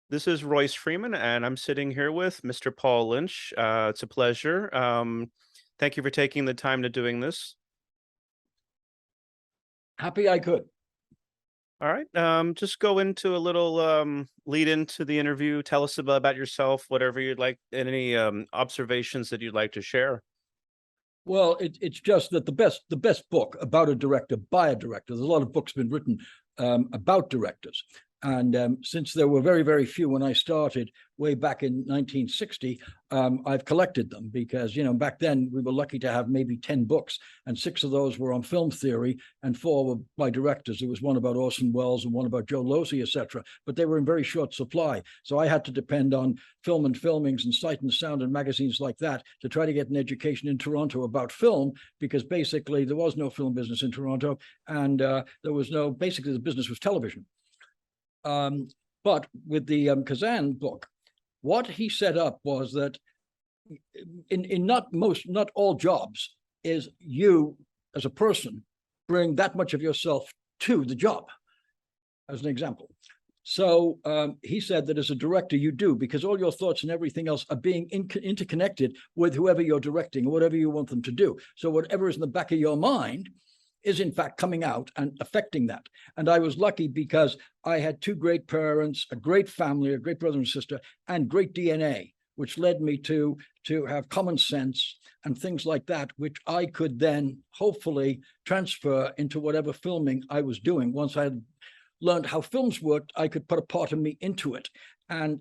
This is Royce Freeman, and I'm sitting here with Mr. Paul Lynch. It's a pleasure. Thank you for taking the time to doing this. Happy I could. All right. Just go into a little lead into the interview. Tell us about yourself, whatever you'd like, and any observations that you'd like to share. Well, it's just that the best book about a director by a director. There's a lot of books been written about directors, and since there were very, very few when I started way back in 1960, I've collected them because back then we were lucky to have maybe 10 books, and 6 of those were on film theory, and 4 were by directors. There was one about Orson Welles and one about Joe Losey, etc. But they were in very short supply, so I had to depend on Film and Filmings and Sight and Sound and magazines like that to try to get an education in Toronto about film, because basically there was no film business in Toronto, and there was no, basically the business was television. But with the Kazan book, what he set up was that in not all jobs is you as a person bring that much of yourself to the job, as an example. So he said that as a director you do, because all your thoughts and everything else are being interconnected with whoever you're directing or whatever you want them to do. So whatever is in the back of your mind is in fact coming out and affecting that. And I was lucky because I had 2 great parents, a great family, a great brother and sister, and great DNA, which led me to have common sense and things like that, which I could then hopefully transfer into whatever filming I was doing. Once I had learned how films worked, I could put a part of me into it. And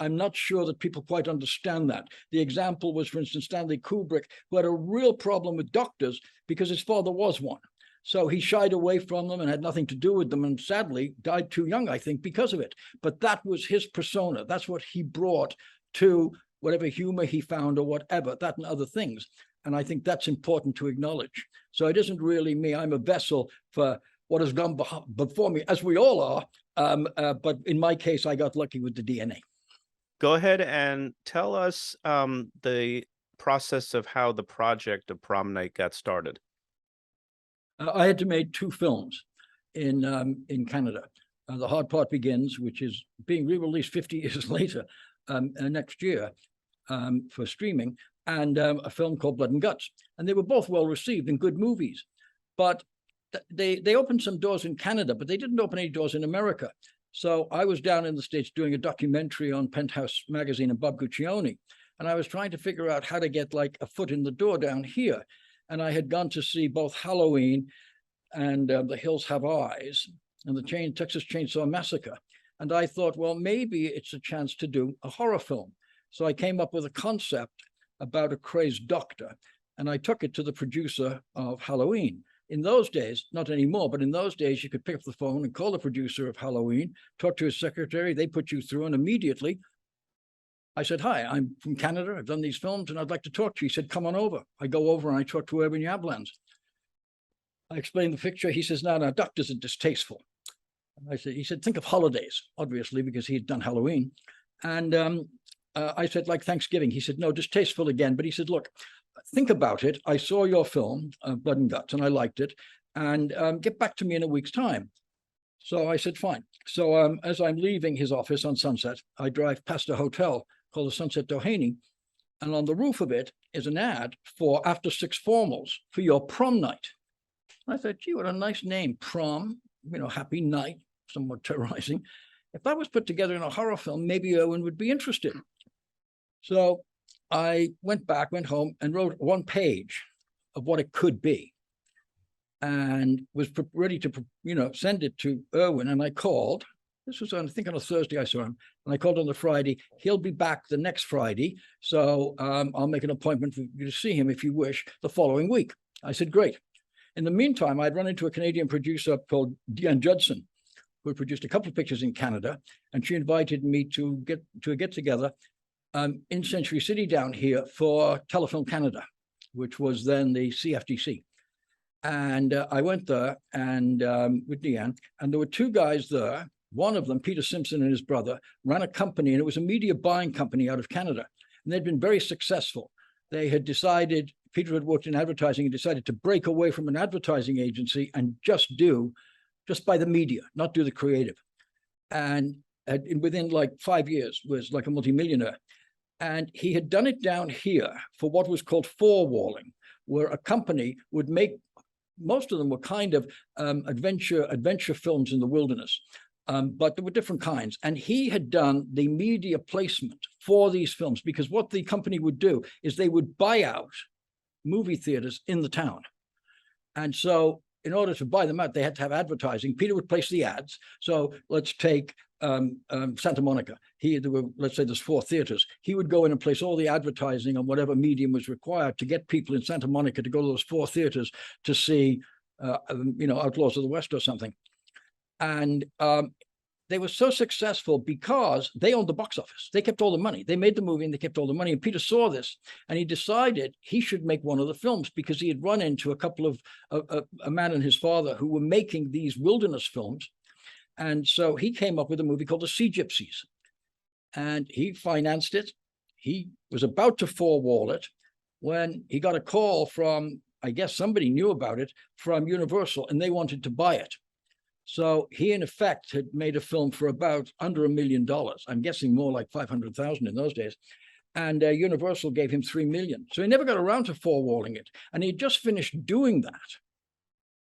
I'm not sure that people quite understand that. The example was, for instance, Stanley Kubrick, who had a real problem with doctors because his father was one. So he shied away from them and had nothing to do with them, and sadly died too young, I think, because of it. But that was his persona. That's what he brought to whatever humor he found or whatever, that and other things. And I think that's important to acknowledge. So it isn't really me. I'm a vessel for what has gone before me, as we all are. But in my case, I got lucky with the DNA. Go ahead and tell us the process of how the project of Prom Night got started. I had to make 2 films in Canada. The Hard Part Begins, which is being re-released 50 years later next year for streaming, and a film called Blood and Guts. And they were both well received and good movies. But they opened some doors in Canada, but they didn't open any doors in America. So I was down in the States doing a documentary on Penthouse Magazine and Bob Guccione, and I was trying to figure out how to get like a foot in the door down here. And I had gone to see both Halloween and The Hills Have Eyes and the Texas Chainsaw Massacre. And I thought, well, maybe it's a chance to do a horror film. So I came up with a concept about a crazed doctor, and I took it to the producer of Halloween. In those days, not anymore, but in those days, you could pick up the phone and call the producer of Halloween, talk to his secretary, they put you through, and immediately I said, hi, I'm from Canada. I've done these films and I'd like to talk to you. He said, come on over. I go over and I talk to Urban Yablans. I explained the picture. He says, no, doctors are distasteful. He said, think of holidays, obviously, because he had done Halloween. And I said, like Thanksgiving. He said, no, distasteful again. But he said, look, think about it. I saw your film, Blood and Guts, and I liked it. And get back to me in a week's time. So I said, fine. So as I'm leaving his office on Sunset, I drive past a hotel called the Sunset Doheny, and on the roof of it is an ad for after 6 formals for your prom night. I thought, gee, what a nice name, prom, happy night, somewhat terrorizing. If that was put together in a horror film, maybe Owen would be interested. So I went home and wrote 1 page of what it could be, and was ready to, send it to Irwin. And I called. This was, I think, on a Thursday I saw him, and I called on the Friday. He'll be back the next Friday, so I'll make an appointment for you to see him if you wish the following week. I said, great. In the meantime, I'd run into a Canadian producer called Deanne Judson, who had produced a couple of pictures in Canada, and she invited me to a get-together in Century City down here for Telefilm Canada, which was then the CFDC. And I went there and with Deanne, and there were 2 guys there. One of them, Peter Simpson and his brother, ran a company, and it was a media buying company out of Canada. And they'd been very successful. They had decided, Peter had worked in advertising and decided to break away from an advertising agency and just buy the media, not do the creative. And within like 5 years, was like a multimillionaire. And he had done it down here for what was called forewalling, where a company would make, most of them were kind of adventure films in the wilderness. But there were different kinds. And he had done the media placement for these films, because what the company would do is they would buy out movie theaters in the town. And so in order to buy them out, they had to have advertising. Peter would place the ads. So let's take Santa Monica. There were, let's say there's 4 theaters. He would go in and place all the advertising on whatever medium was required to get people in Santa Monica to go to those 4 theaters to see, Outlaws of the West or something. And they were so successful because they owned the box office. They kept all the money. They made the movie and they kept all the money. And Peter saw this and he decided he should make one of the films, because he had run into a couple of a man and his father who were making these wilderness films. And so he came up with a movie called The Sea Gypsies, and he financed it. He was about to forewall it when he got a call from, I guess somebody knew about it, from Universal, and they wanted to buy it. So he, in effect, had made a film for about under $1 million. I'm guessing more like 500,000 in those days. And Universal gave him 3 million. So he never got around to forewalling it. And he had just finished doing that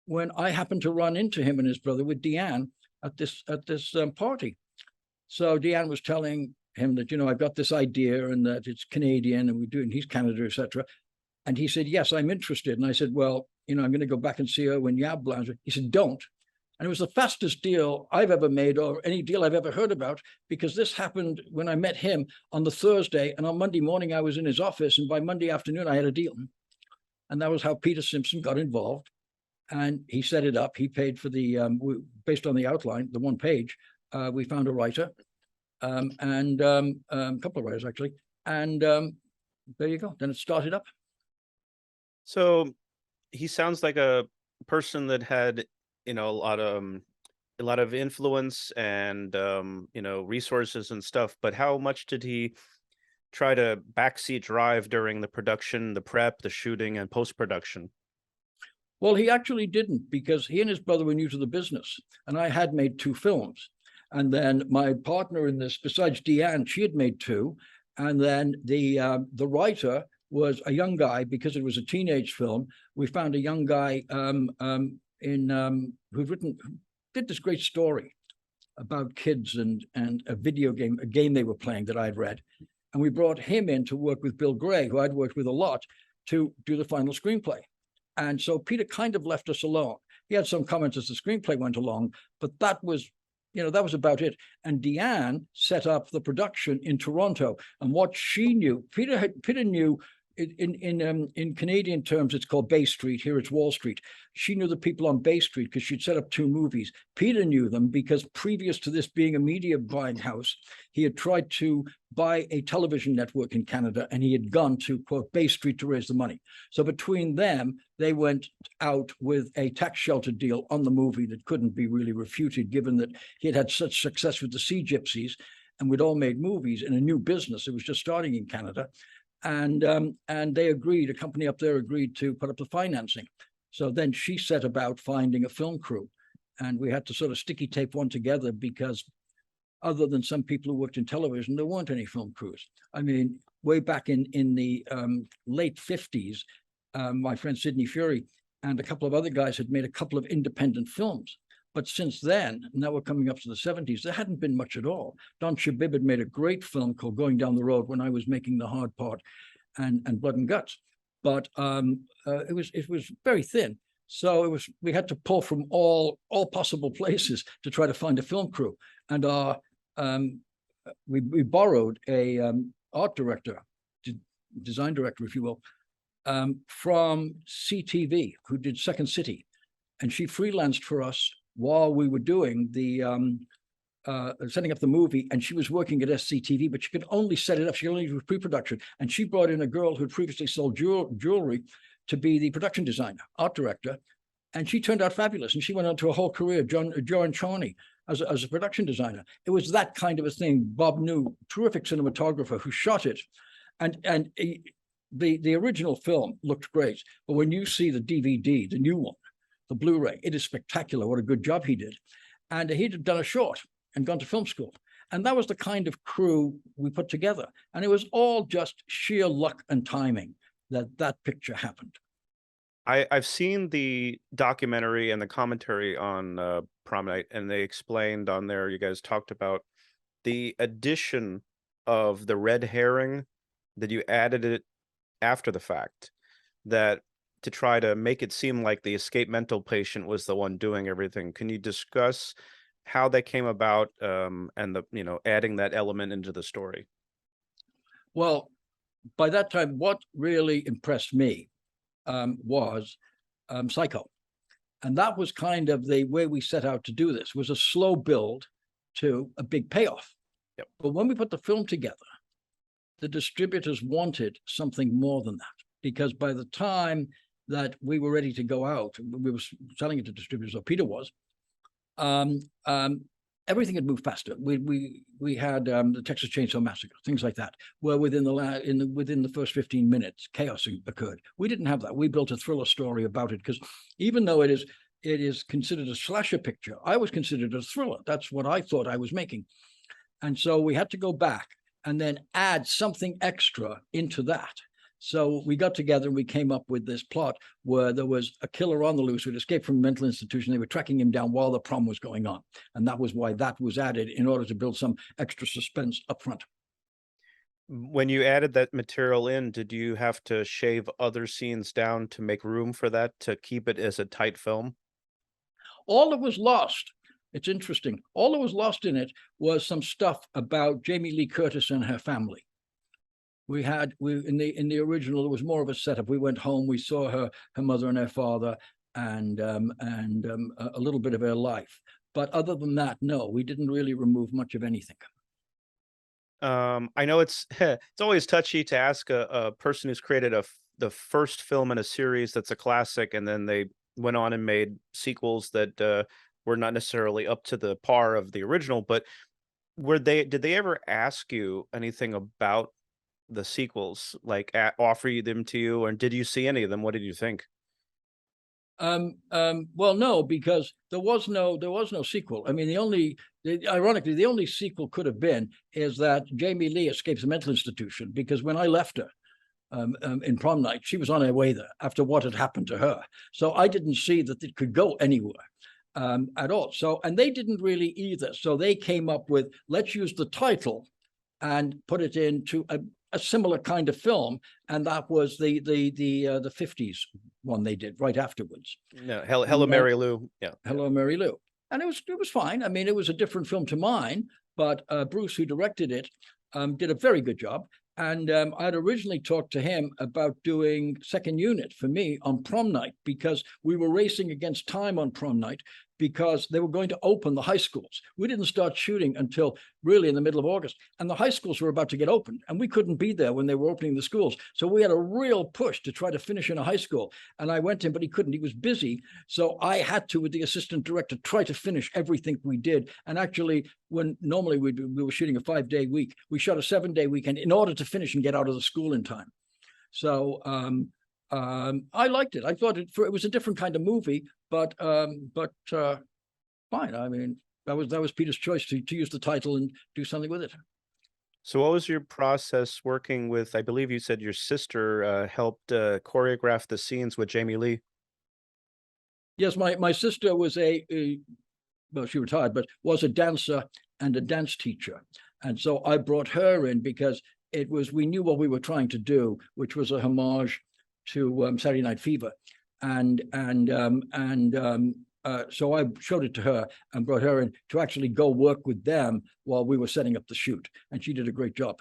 when I happened to run into him and his brother with Deanne at this party. So Deanne was telling him that, I've got this idea and that it's Canadian and we're doing, he's Canada, etc. And he said, yes, I'm interested. And I said, well, I'm going to go back and see her when Yab lands. He said, don't. And it was the fastest deal I've ever made, or any deal I've ever heard about, because this happened when I met him on the Thursday, and on Monday morning I was in his office, and by Monday afternoon I had a deal. And that was how Peter Simpson got involved. And he set it up. He paid for the, based on the outline, the 1 page, we found a writer, and a couple of writers actually. And there you go. Then it started up. So he sounds like a person that had, a lot of influence and, resources and stuff. But how much did he try to backseat drive during the production, the prep, the shooting, and post-production? Well, he actually didn't, because he and his brother were new to the business, and I had made 2 films. And then my partner in this, besides Deanne, she had made 2. And then the writer was a young guy, because it was a teenage film. We found a young guy who did this great story about kids and a video game, a game they were playing that I'd read. And we brought him in to work with Bill Gray, who I'd worked with a lot, to do the final screenplay. And so Peter kind of left us alone. He had some comments as the screenplay went along, but that was about it. And Deanne set up the production in Toronto. And what she knew, Peter knew, in Canadian terms, it's called Bay Street. Here it's Wall Street. She knew the people on Bay Street because she'd set up 2 movies. Peter knew them because previous to this being a media buying house, he had tried to buy a television network in Canada, and he had gone to, quote, Bay Street to raise the money. So between them, they went out with a tax shelter deal on the movie that couldn't be really refuted, given that he had had such success with The Sea Gypsies, and we'd all made movies in a new business. It was just starting in Canada. And they agreed, a company up there agreed to put up the financing. So then she set about finding a film crew, and we had to sort of sticky tape one together, because other than some people who worked in television, there weren't any film crews. I mean, way back in the late 50s, my friend Sidney Fury and a couple of other guys had made a couple of independent films. But since then, now we're coming up to the 70s, there hadn't been much at all. Don Shabib had made a great film called Going Down the Road when I was making The Hard Part and Blood and Guts. But it was very thin. So we had to pull from all possible places to try to find a film crew. And we borrowed a art director, design director, if you will, from CTV, who did Second City. And she freelanced for us while we were doing the setting up the movie, and she was working at SCTV, but she could only set it up. She only do pre-production. And she brought in a girl who had previously sold jewelry to be the production designer, art director. And she turned out fabulous. And she went on to a whole career, Joan Chorney, as a production designer. It was that kind of a thing. Bob New, terrific cinematographer who shot it. And the original film looked great. But when you see the DVD, the new one, the Blu-ray, it is spectacular. What a good job he did. And he'd done a short and gone to film school. And that was the kind of crew we put together. And it was all just sheer luck and timing that picture happened. I've seen the documentary and the commentary on Prom Night, and they explained on there, you guys talked about the addition of the red herring, that you added it after the fact, that to try to make it seem like the escaped mental patient was the one doing everything. Can you discuss how that came about, and the, adding that element into the story? Well, by that time, what really impressed me was Psycho. And that was kind of the way we set out to do this, was a slow build to a big payoff. Yep. But when we put the film together, the distributors wanted something more than that, because by the time that we were ready to go out, we were selling it to distributors, or Peter was, everything had moved faster. We had the Texas Chainsaw Massacre, things like that, where within the first 15 minutes, chaos occurred. We didn't have that. We built a thriller story about it, because even though it is considered a slasher picture, I was considered a thriller. That's what I thought I was making. And so we had to go back and then add something extra into that. So we got together and we came up with this plot where there was a killer on the loose who had escaped from a mental institution. They were tracking him down while the prom was going on. And that was why that was added, in order to build some extra suspense up front. When you added that material in, did you have to shave other scenes down to make room for that, to keep it as a tight film? All that was lost, it's interesting, all that was lost in it was some stuff about Jamie Lee Curtis and her family. We in the original, it was more of a setup. We went home, we saw her mother and her father, and a little bit of her life. But other than that, no, we didn't really remove much of anything. I know it's it's always touchy to ask a person who's created the first film in a series that's a classic, and then they went on and made sequels that were not necessarily up to the par of the original. But did they ever ask you anything about the sequels, like offer them to you, or did you see any of them? What did you think? Well, no, because there was no sequel. I mean, ironically, the only sequel could have been is that Jamie Lee escapes a mental institution, because when I left her in Prom Night, she was on her way there after what had happened to her. So I didn't see that it could go anywhere at all. So, and they didn't really either. So they came up with, let's use the title and put it into a similar kind of film, and that was the 50s one they did right afterwards. No, Hello Mary Lou. Yeah, Hello Mary Lou, and it was fine. I mean, it was a different film to mine, but Bruce, who directed it, did a very good job. And I'd originally talked to him about doing second unit for me on Prom Night, because we were racing against time on Prom Night, because they were going to open the high schools. We didn't start shooting until really in the middle of August, and the high schools were about to get opened, and we couldn't be there when they were opening the schools. So we had a real push to try to finish in a high school. And I went in, but he couldn't, he was busy. So I had to, with the assistant director, try to finish everything we did. And actually, when normally we were shooting a 5-day week, we shot a 7-day weekend in order to finish and get out of the school in time. So I liked it. I thought it was a different kind of movie, but fine. I mean, that was Peter's choice to use the title and do something with it. So what was your process working with, I believe you said your sister helped choreograph the scenes with Jamie Lee? Yes, my sister was well, she retired, but was a dancer and a dance teacher. And so I brought her in because we knew what we were trying to do, which was a homage to Saturday Night Fever. So I showed it to her and brought her in to actually go work with them while we were setting up the shoot. And she did a great job.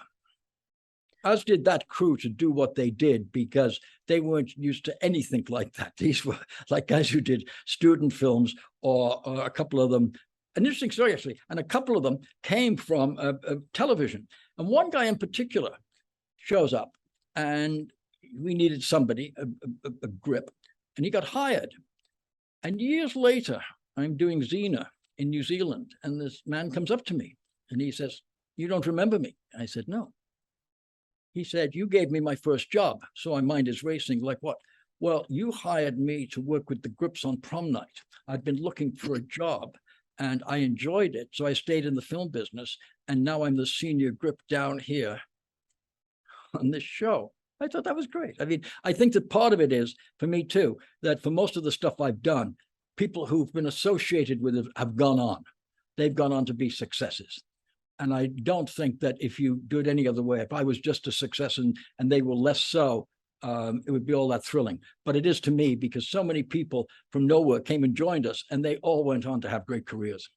As did that crew to do what they did, because they weren't used to anything like that. These were like guys who did student films, or a couple of them, an interesting story actually, and a couple of them came from television. And one guy in particular shows up, and we needed somebody, a grip, and he got hired. And years later, I'm doing Xena in New Zealand, and this man comes up to me and he says, "You don't remember me?" I said, "No." He said, "You gave me my first job." So my mind is racing, like what? "Well, you hired me to work with the grips on Prom Night. I'd been looking for a job, and I enjoyed it. So I stayed in the film business, and now I'm the senior grip down here on this show. I thought that was great. I mean, I think that part of it is, for me too, that for most of the stuff I've done, people who've been associated with it have gone on. They've gone on to be successes. And I don't think that if you do it any other way, if I was just a success and they were less so, it would be all that thrilling. But it is to me, because so many people from nowhere came and joined us, and they all went on to have great careers.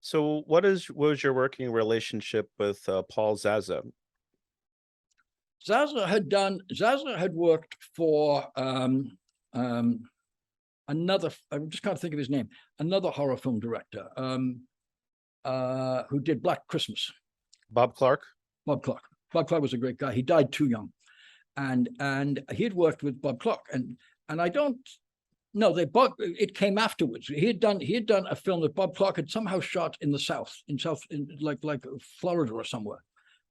So what was your working relationship with Paul Zaza? Zaza had worked for another, I'm just can't think of his name, another horror film director who did Black Christmas. Bob Clark? Bob Clark. Bob Clark was a great guy. He died too young. And he had worked with Bob Clark. And I don't know, it came afterwards. He had done a film that Bob Clark had somehow shot in the South, in like Florida or somewhere.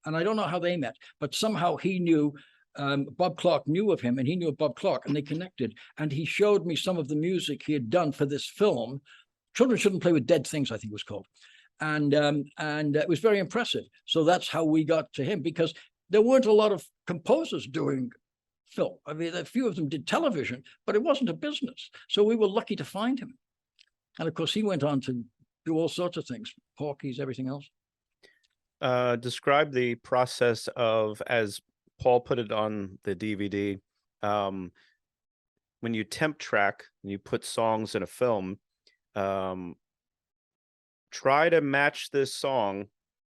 And I don't know how they met, but somehow he knew, Bob Clark knew of him, and he knew of Bob Clark, and they connected. And he showed me some of the music he had done for this film. Children Shouldn't Play with Dead Things, I think it was called. And it was very impressive. So that's how we got to him, because there weren't a lot of composers doing film. I mean, a few of them did television, but it wasn't a business. So we were lucky to find him. And of course, he went on to do all sorts of things, Porky's, everything else. Describe the process of, as Paul put it on the DVD, when you temp track and you put songs in a film, try to match this song,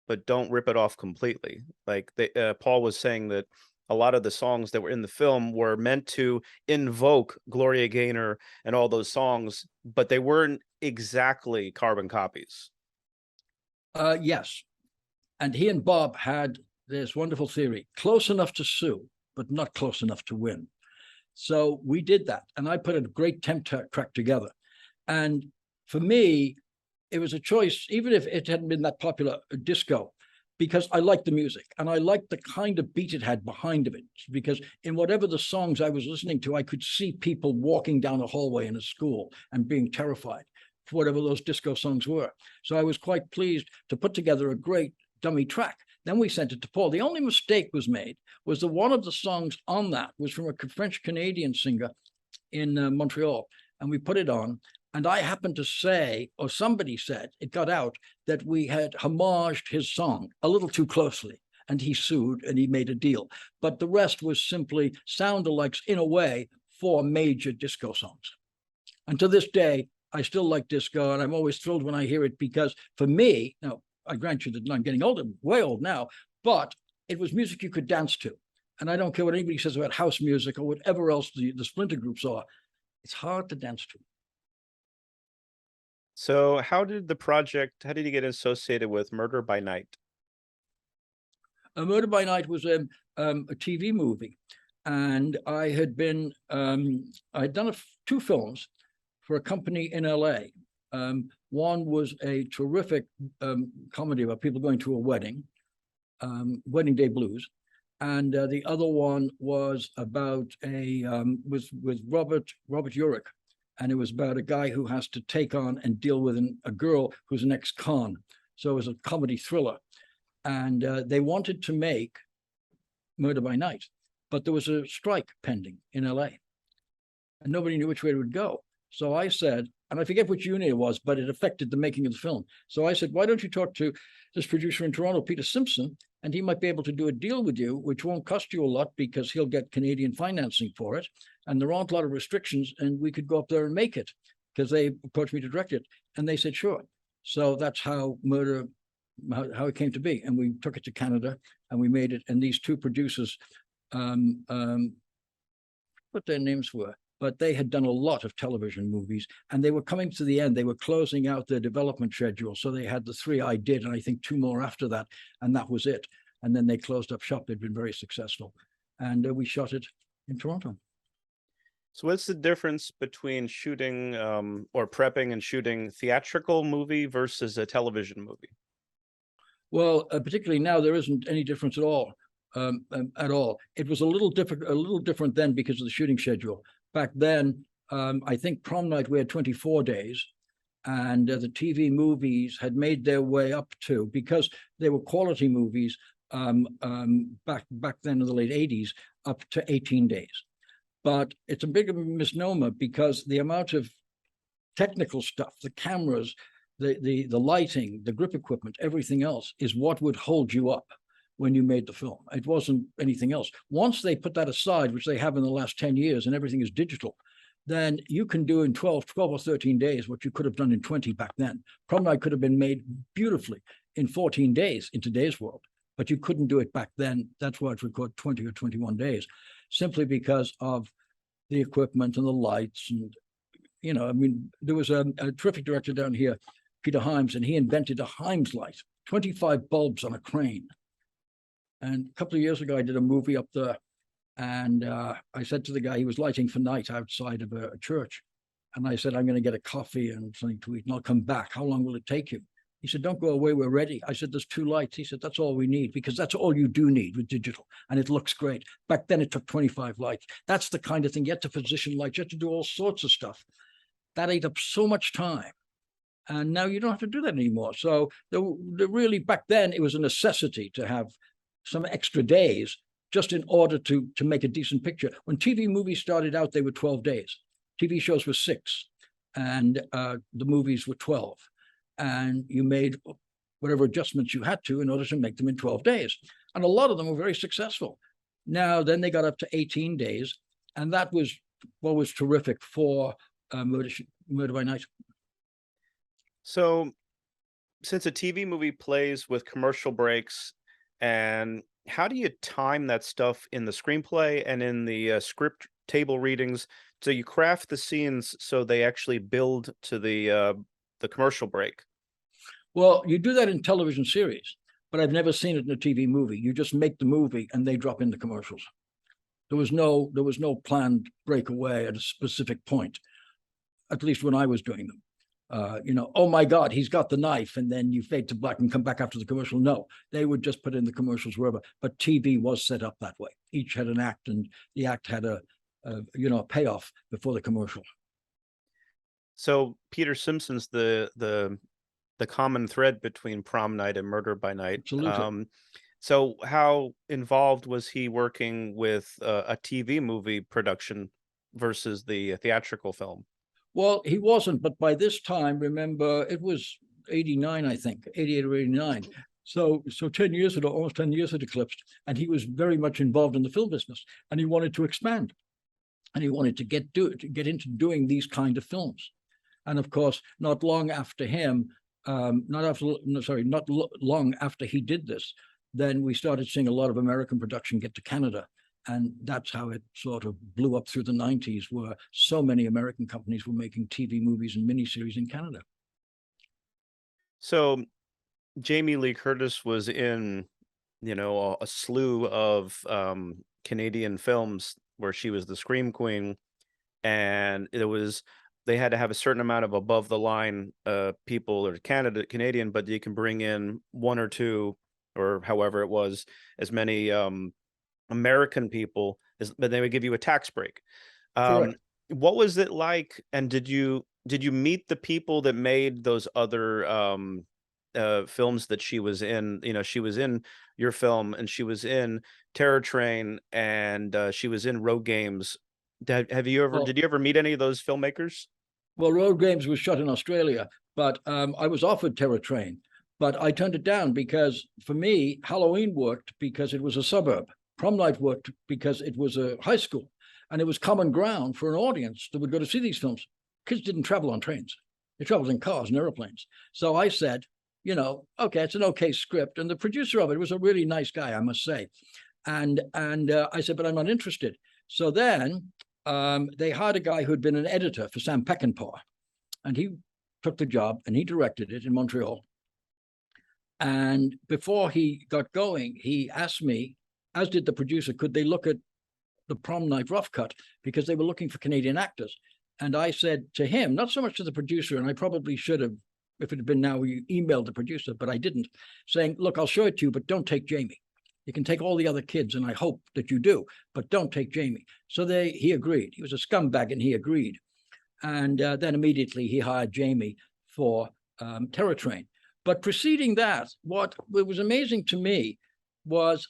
but don't rip it off completely. Like Paul was saying that a lot of the songs that were in the film were meant to invoke Gloria Gaynor and all those songs, but they weren't exactly carbon copies. Yes. And he and Bob had this wonderful theory: close enough to sue, but not close enough to win. So we did that. And I put a great temp track together. And for me, it was a choice, even if it hadn't been that popular, disco, because I liked the music and I liked the kind of beat it had behind of it. Because in whatever the songs I was listening to, I could see people walking down a hallway in a school and being terrified for whatever those disco songs were. So I was quite pleased to put together a great dummy track. Then we sent it to Paul. The only mistake was made was that one of the songs on that was from a French-Canadian singer in Montreal, and we put it on. And I happened to say, or somebody said, it got out, that we had homaged his song a little too closely, and he sued and he made a deal. But the rest was simply sound-alikes, in a way, for major disco songs. And to this day, I still like disco, and I'm always thrilled when I hear it, because for me, now, I grant you that I'm getting older, way old now, but it was music you could dance to. And I don't care what anybody says about house music or whatever else the splinter groups are. It's hard to dance to. So how did you get associated with Murder by Night? Murder by Night was a TV movie. And I had been, I'd done two films for a company in LA. One was a terrific comedy about people going to a wedding, Wedding Day Blues. And the other one was about with Robert Urich. And it was about a guy who has to take on and deal with a girl who's an ex-con. So it was a comedy thriller. And they wanted to make Murder by Night, but there was a strike pending in LA. And nobody knew which way it would go. So I said, and I forget which union it was, but it affected the making of the film. So I said, why don't you talk to this producer in Toronto, Peter Simpson, and he might be able to do a deal with you, which won't cost you a lot because he'll get Canadian financing for it. And there aren't a lot of restrictions, and we could go up there and make it, because they approached me to direct it. And they said, sure. So that's how how it came to be. And we took it to Canada and we made it. And these two producers, what their names were, but they had done a lot of television movies, and they were coming to the end. They were closing out their development schedule. So they had the three I did, and I think two more after that, and that was it. And then they closed up shop. They'd been very successful. And we shot it in Toronto. So what's the difference between shooting or prepping and shooting theatrical movie versus a television movie? Well, particularly now, there isn't any difference at all. It was a little different then because of the shooting schedule. Back then, I think Prom Night we had 24 days, and the TV movies had made their way up to, because they were quality movies back then in the late 80s, up to 18 days. But it's a big misnomer, because the amount of technical stuff, the cameras, the lighting, the grip equipment, everything else is what would hold you up when you made the film. It wasn't anything else. Once they put that aside, which they have in the last 10 years, and everything is digital, then you can do in 12 or 13 days what you could have done in 20 back then. Prom Night could have been made beautifully in 14 days in today's world, but you couldn't do it back then. That's why it's recorded 20 or 21 days, simply because of the equipment and the lights. And, you know, I mean, there was a terrific director down here, Peter Hyams, and he invented a Hyams light, 25 bulbs on a crane. And a couple of years ago, I did a movie up there, and I said to the guy, he was lighting for night outside of a church. And I said, I'm going to get a coffee and something to eat, and I'll come back. How long will it take you? He said, don't go away, we're ready. I said, there's 2 lights. He said, that's all we need, because that's all you do need with digital, and it looks great. Back then, it took 25 lights. That's the kind of thing. You had to position lights, you had to do all sorts of stuff. That ate up so much time. And now you don't have to do that anymore. So really, back then, it was a necessity to have some extra days just in order to make a decent picture. When TV movies started out, they were 12 days. TV shows were 6, and the movies were 12. And you made whatever adjustments you had to in order to make them in 12 days. And a lot of them were very successful. Now, then they got up to 18 days, and that was what was terrific for Murder by Night. So, since a TV movie plays with commercial breaks, and how do you time that stuff in the screenplay and in the script table readings? So you craft the scenes so they actually build to the commercial break. Well, you do that in television series, but I've never seen it in a TV movie. You just make the movie and they drop in the commercials. There was no planned breakaway at a specific point, at least when I was doing them. You know, oh my God, he's got the knife, and then you fade to black and come back after the commercial. No, they would just put in the commercials wherever. But TV was set up that way. Each had an act, and the act had a payoff before the commercial. So Peter Simpson's the common thread between Prom Night and Murder by Night. Absolutely. So how involved was he working with a TV movie production versus the theatrical film? Well, he wasn't, but by this time, remember, it was 89, I think, 88 or 89. So 10 years had almost 10 years had eclipsed, and he was very much involved in the film business, and he wanted to expand, and he wanted to get into doing these kind of films. And of course, not long after him, not long after he did this, then we started seeing a lot of American production get to Canada. And that's how it sort of blew up through the 90s, where so many American companies were making TV movies and miniseries in Canada. So Jamie Lee Curtis was in, a slew of Canadian films where she was the Scream Queen, and they had to have a certain amount of above the line people or Canadian, but you can bring in 1 or 2 or however it was, as many American people, but they would give you a tax break. What was it like? And did you meet the people that made those other films that she was in? She was in your film, and she was in Terror Train, and she was in Road Games. Did you ever meet any of those filmmakers? Well, Road Games was shot in Australia, but I was offered Terror Train, but I turned it down because for me, Halloween worked because it was a suburb. Prom Night worked because it was a high school, and it was common ground for an audience that would go to see these films. Kids didn't travel on trains. They traveled in cars and airplanes. So I said, okay, it's an okay script. And the producer of it was a really nice guy, I must say. And I said, but I'm not interested. So then they hired a guy who'd been an editor for Sam Peckinpah, and he took the job and he directed it in Montreal. And before he got going, he asked me, as did the producer, could they look at the Prom Night rough cut, because they were looking for Canadian actors. And I said to him, not so much to the producer, and I probably should have, if it had been now, you emailed the producer, but I didn't, saying, look, I'll show it to you, but don't take Jamie. You can take all the other kids, and I hope that you do, but don't take Jamie. So he agreed. He was a scumbag, and he agreed. And then immediately he hired Jamie for Terror Train. But preceding that, what was amazing to me was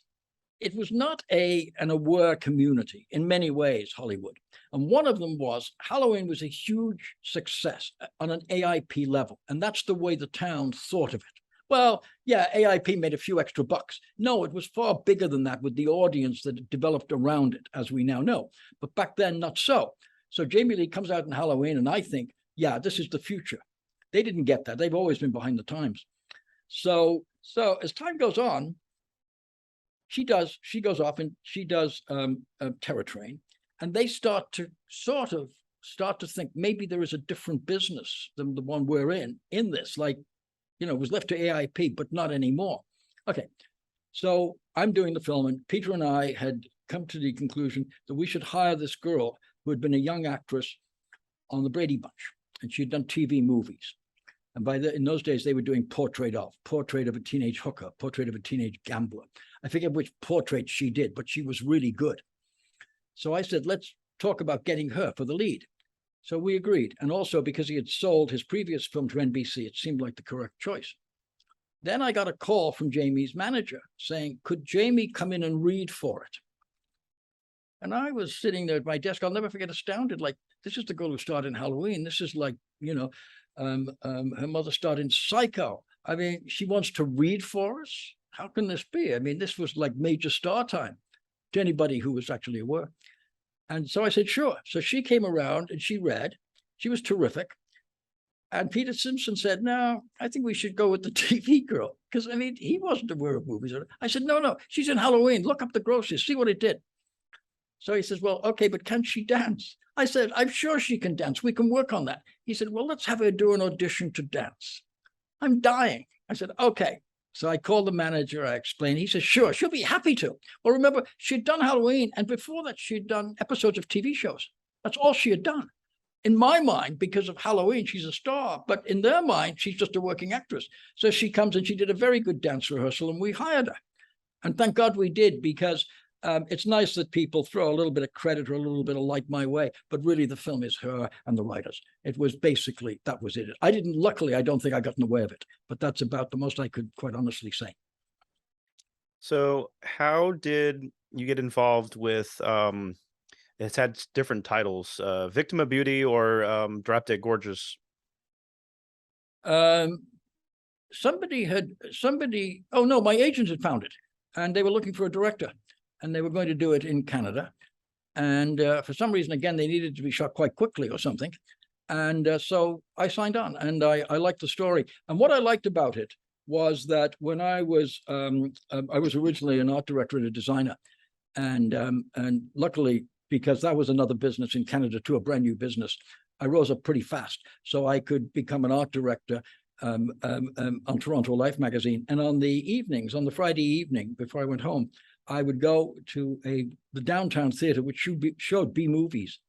it was not an aware community in many ways, Hollywood. And one of them was Halloween was a huge success on an AIP level. And that's the way the town thought of it. Well, yeah, AIP made a few extra bucks. No, it was far bigger than that with the audience that developed around it, as we now know. But back then, not so. So Jamie Lee comes out in Halloween, and I think, yeah, this is the future. They didn't get that. They've always been behind the times. So as time goes on, she goes off and she does Terror Train, and they start to think maybe there is a different business than the one we're in this, like, it was left to AIP, but not anymore. Okay, so I'm doing the film, and Peter and I had come to the conclusion that we should hire this girl who had been a young actress on the Brady Bunch, and she'd done TV movies. And in those days, they were doing portrait of a teenage hooker, portrait of a teenage gambler. I forget which portrait she did, but she was really good. So I said, let's talk about getting her for the lead. So we agreed. And also because he had sold his previous film to NBC, it seemed like the correct choice. Then I got a call from Jamie's manager saying, could Jamie come in and read for it? And I was sitting there at my desk. I'll never forget, astounded, like, this is the girl who starred in Halloween. This is like, her mother starred in Psycho. I mean, she wants to read for us. How can this be? I mean, this was like major star time to anybody who was actually aware. And so I said, sure. So she came around and she read. She was terrific. And Peter Simpson said, no, I think we should go with the TV girl. Because, I mean, he wasn't aware of movies. I said, no, she's in Halloween. Look up the grosses, see what it did. So he says, well, okay, but can she dance? I said, I'm sure she can dance. We can work on that. He said, well, let's have her do an audition to dance. I'm dying. I said, okay. So I called the manager. I explained. He said, sure, she'll be happy to. Well, remember, she'd done Halloween. And before that, she'd done episodes of TV shows. That's all she had done. In my mind, because of Halloween, she's a star. But in their mind, she's just a working actress. So she comes and she did a very good dance rehearsal, and we hired her. And thank God we did, because it's nice that people throw a little bit of credit or a little bit of light my way, but really the film is her and the writers. It was basically, that was it. Luckily, I don't think I got in the way of it, but that's about the most I could quite honestly say. So how did you get involved with, it's had different titles, Victim of Beauty or Drop Dead Gorgeous? Oh no, my agent had found it, and they were looking for a director. And they were going to do it in Canada. And for some reason, again, they needed to be shot quite quickly or something. And so I signed on, and I liked the story. And what I liked about it was that when I was originally an art director and a designer. And luckily, because that was another business in Canada too, a brand new business, I rose up pretty fast. So I could become an art director on Toronto Life magazine. And on the evenings, on the Friday evening, before I went home, I would go to the downtown theater, which showed B movies.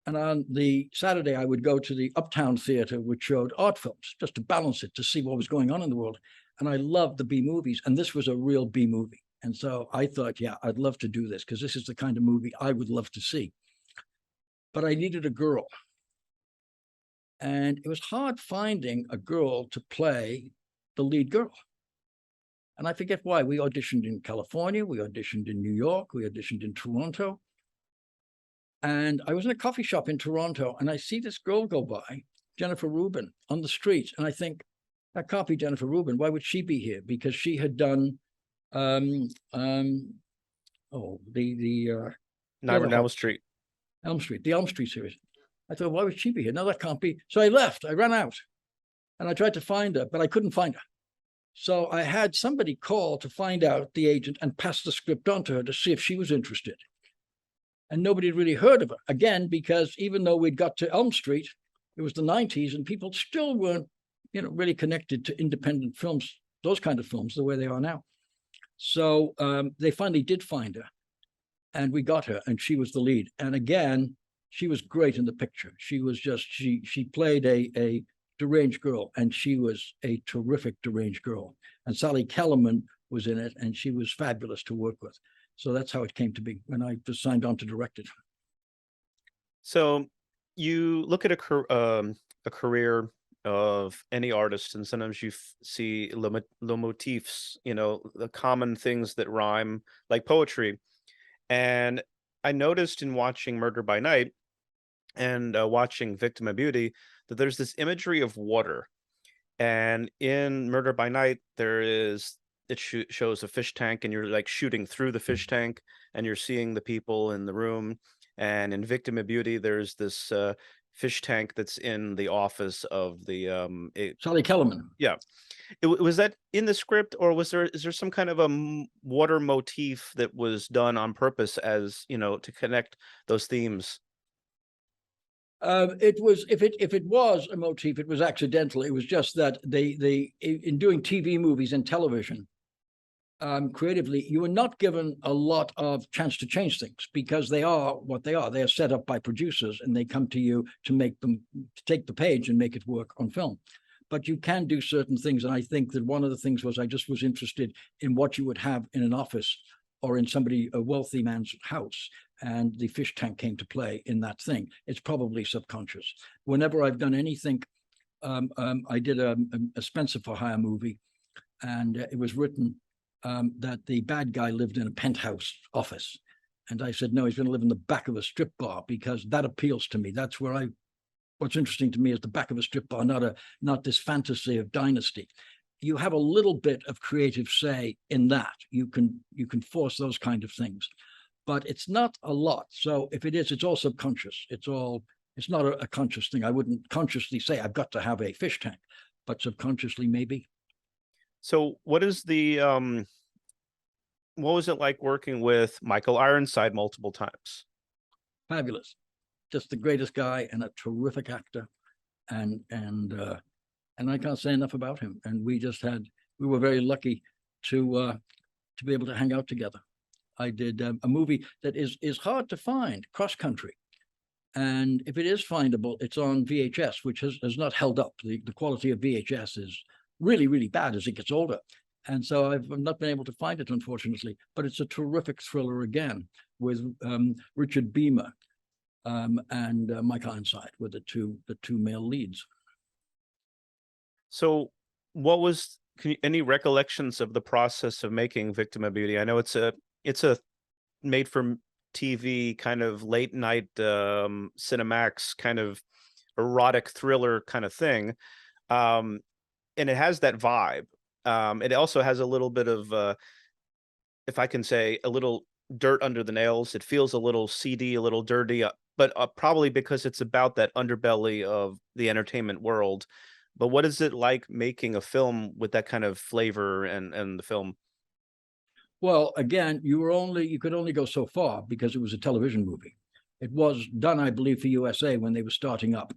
And on the Saturday, I would go to the uptown theater, which showed art films, just to balance it, to see what was going on in the world. And I loved the B movies. And this was a real B movie. And so I thought, yeah, I'd love to do this, because this is the kind of movie I would love to see. But I needed a girl. And it was hard finding a girl to play the lead girl. And I forget why. We auditioned in California, we auditioned in New York, we auditioned in Toronto. And I was in a coffee shop in Toronto, and I see this girl go by, Jennifer Rubin, on the street. And I think, that can't be Jennifer Rubin. Why would she be here? Because she had done Nightmare on Elm Street. The Elm Street series. I thought, why would she be here? No, that can't be. So I left. I ran out, and I tried to find her, but I couldn't find her. So I had somebody call to find out, the agent, and pass the script on to her to see if she was interested. And nobody had really heard of her. Again, because even though we'd got to Elm Street, it was the 90s, and people still weren't, really connected to independent films, those kind of films, the way they are now. So they finally did find her, and we got her, and she was the lead. And again, she was great in the picture. She was just, she played a deranged girl, and she was a terrific deranged girl. And Sally Kellerman was in it, and she was fabulous to work with. So that's how it came to be when I was signed on to direct it. So you look at a career of any artist, and sometimes you see le motifs, the common things that rhyme, like poetry. And I noticed in watching Murder by Night and watching Victim of Beauty that there's this imagery of water. And in Murder by Night, it shows a fish tank, and you're like shooting through the fish tank, and you're seeing the people in the room. And in Victim of Beauty, there's this fish tank that's in the office of the Sally Kellerman. yeah. Was that in the script, or is there some kind of a water motif that was done on purpose, as to connect those themes? It was, if it was a motif, it was accidental. It was just that in doing TV movies and television, creatively, you were not given a lot of chance to change things because they are what they are. They are set up by producers, and they come to you to take the page and make it work on film. But you can do certain things, and I think that one of the things was I just was interested in what you would have in an office or in a wealthy man's house, and the fish tank came to play in that thing. It's probably subconscious. Whenever I've done anything, I did a Spencer for Hire movie, and it was written that the bad guy lived in a penthouse office. And I said, no, he's going to live in the back of a strip bar, because that appeals to me. That's what's interesting to me is the back of a strip bar, not this fantasy of dynasty. You have a little bit of creative say in that. You can force those kind of things, but it's not a lot. So if it is, it's all subconscious. It's not a conscious thing. I wouldn't consciously say I've got to have a fish tank, but subconsciously maybe. So what was it like working with Michael Ironside multiple times? Fabulous. Just the greatest guy and a terrific actor. And I can't say enough about him. And we were very lucky to be able to hang out together. I did a movie that is hard to find, Cross Country. And if it is findable, it's on VHS, which has not held up. The quality of VHS is really, really bad as it gets older. And so I've not been able to find it, unfortunately. But it's a terrific thriller again, with Richard Beamer and Mike Ironside were the two male leads. So any recollections of the process of making Victim of Beauty? I know it's a made for TV kind of late night Cinemax kind of erotic thriller kind of thing. And it has that vibe. It also has a little bit of if I can say, a little dirt under the nails. It feels a little seedy, a little dirty, but probably because it's about that underbelly of the entertainment world. But what is it like making a film with that kind of flavor and the film? Well, again, you could only go so far because it was a television movie. It was done, I believe, for USA when they were starting up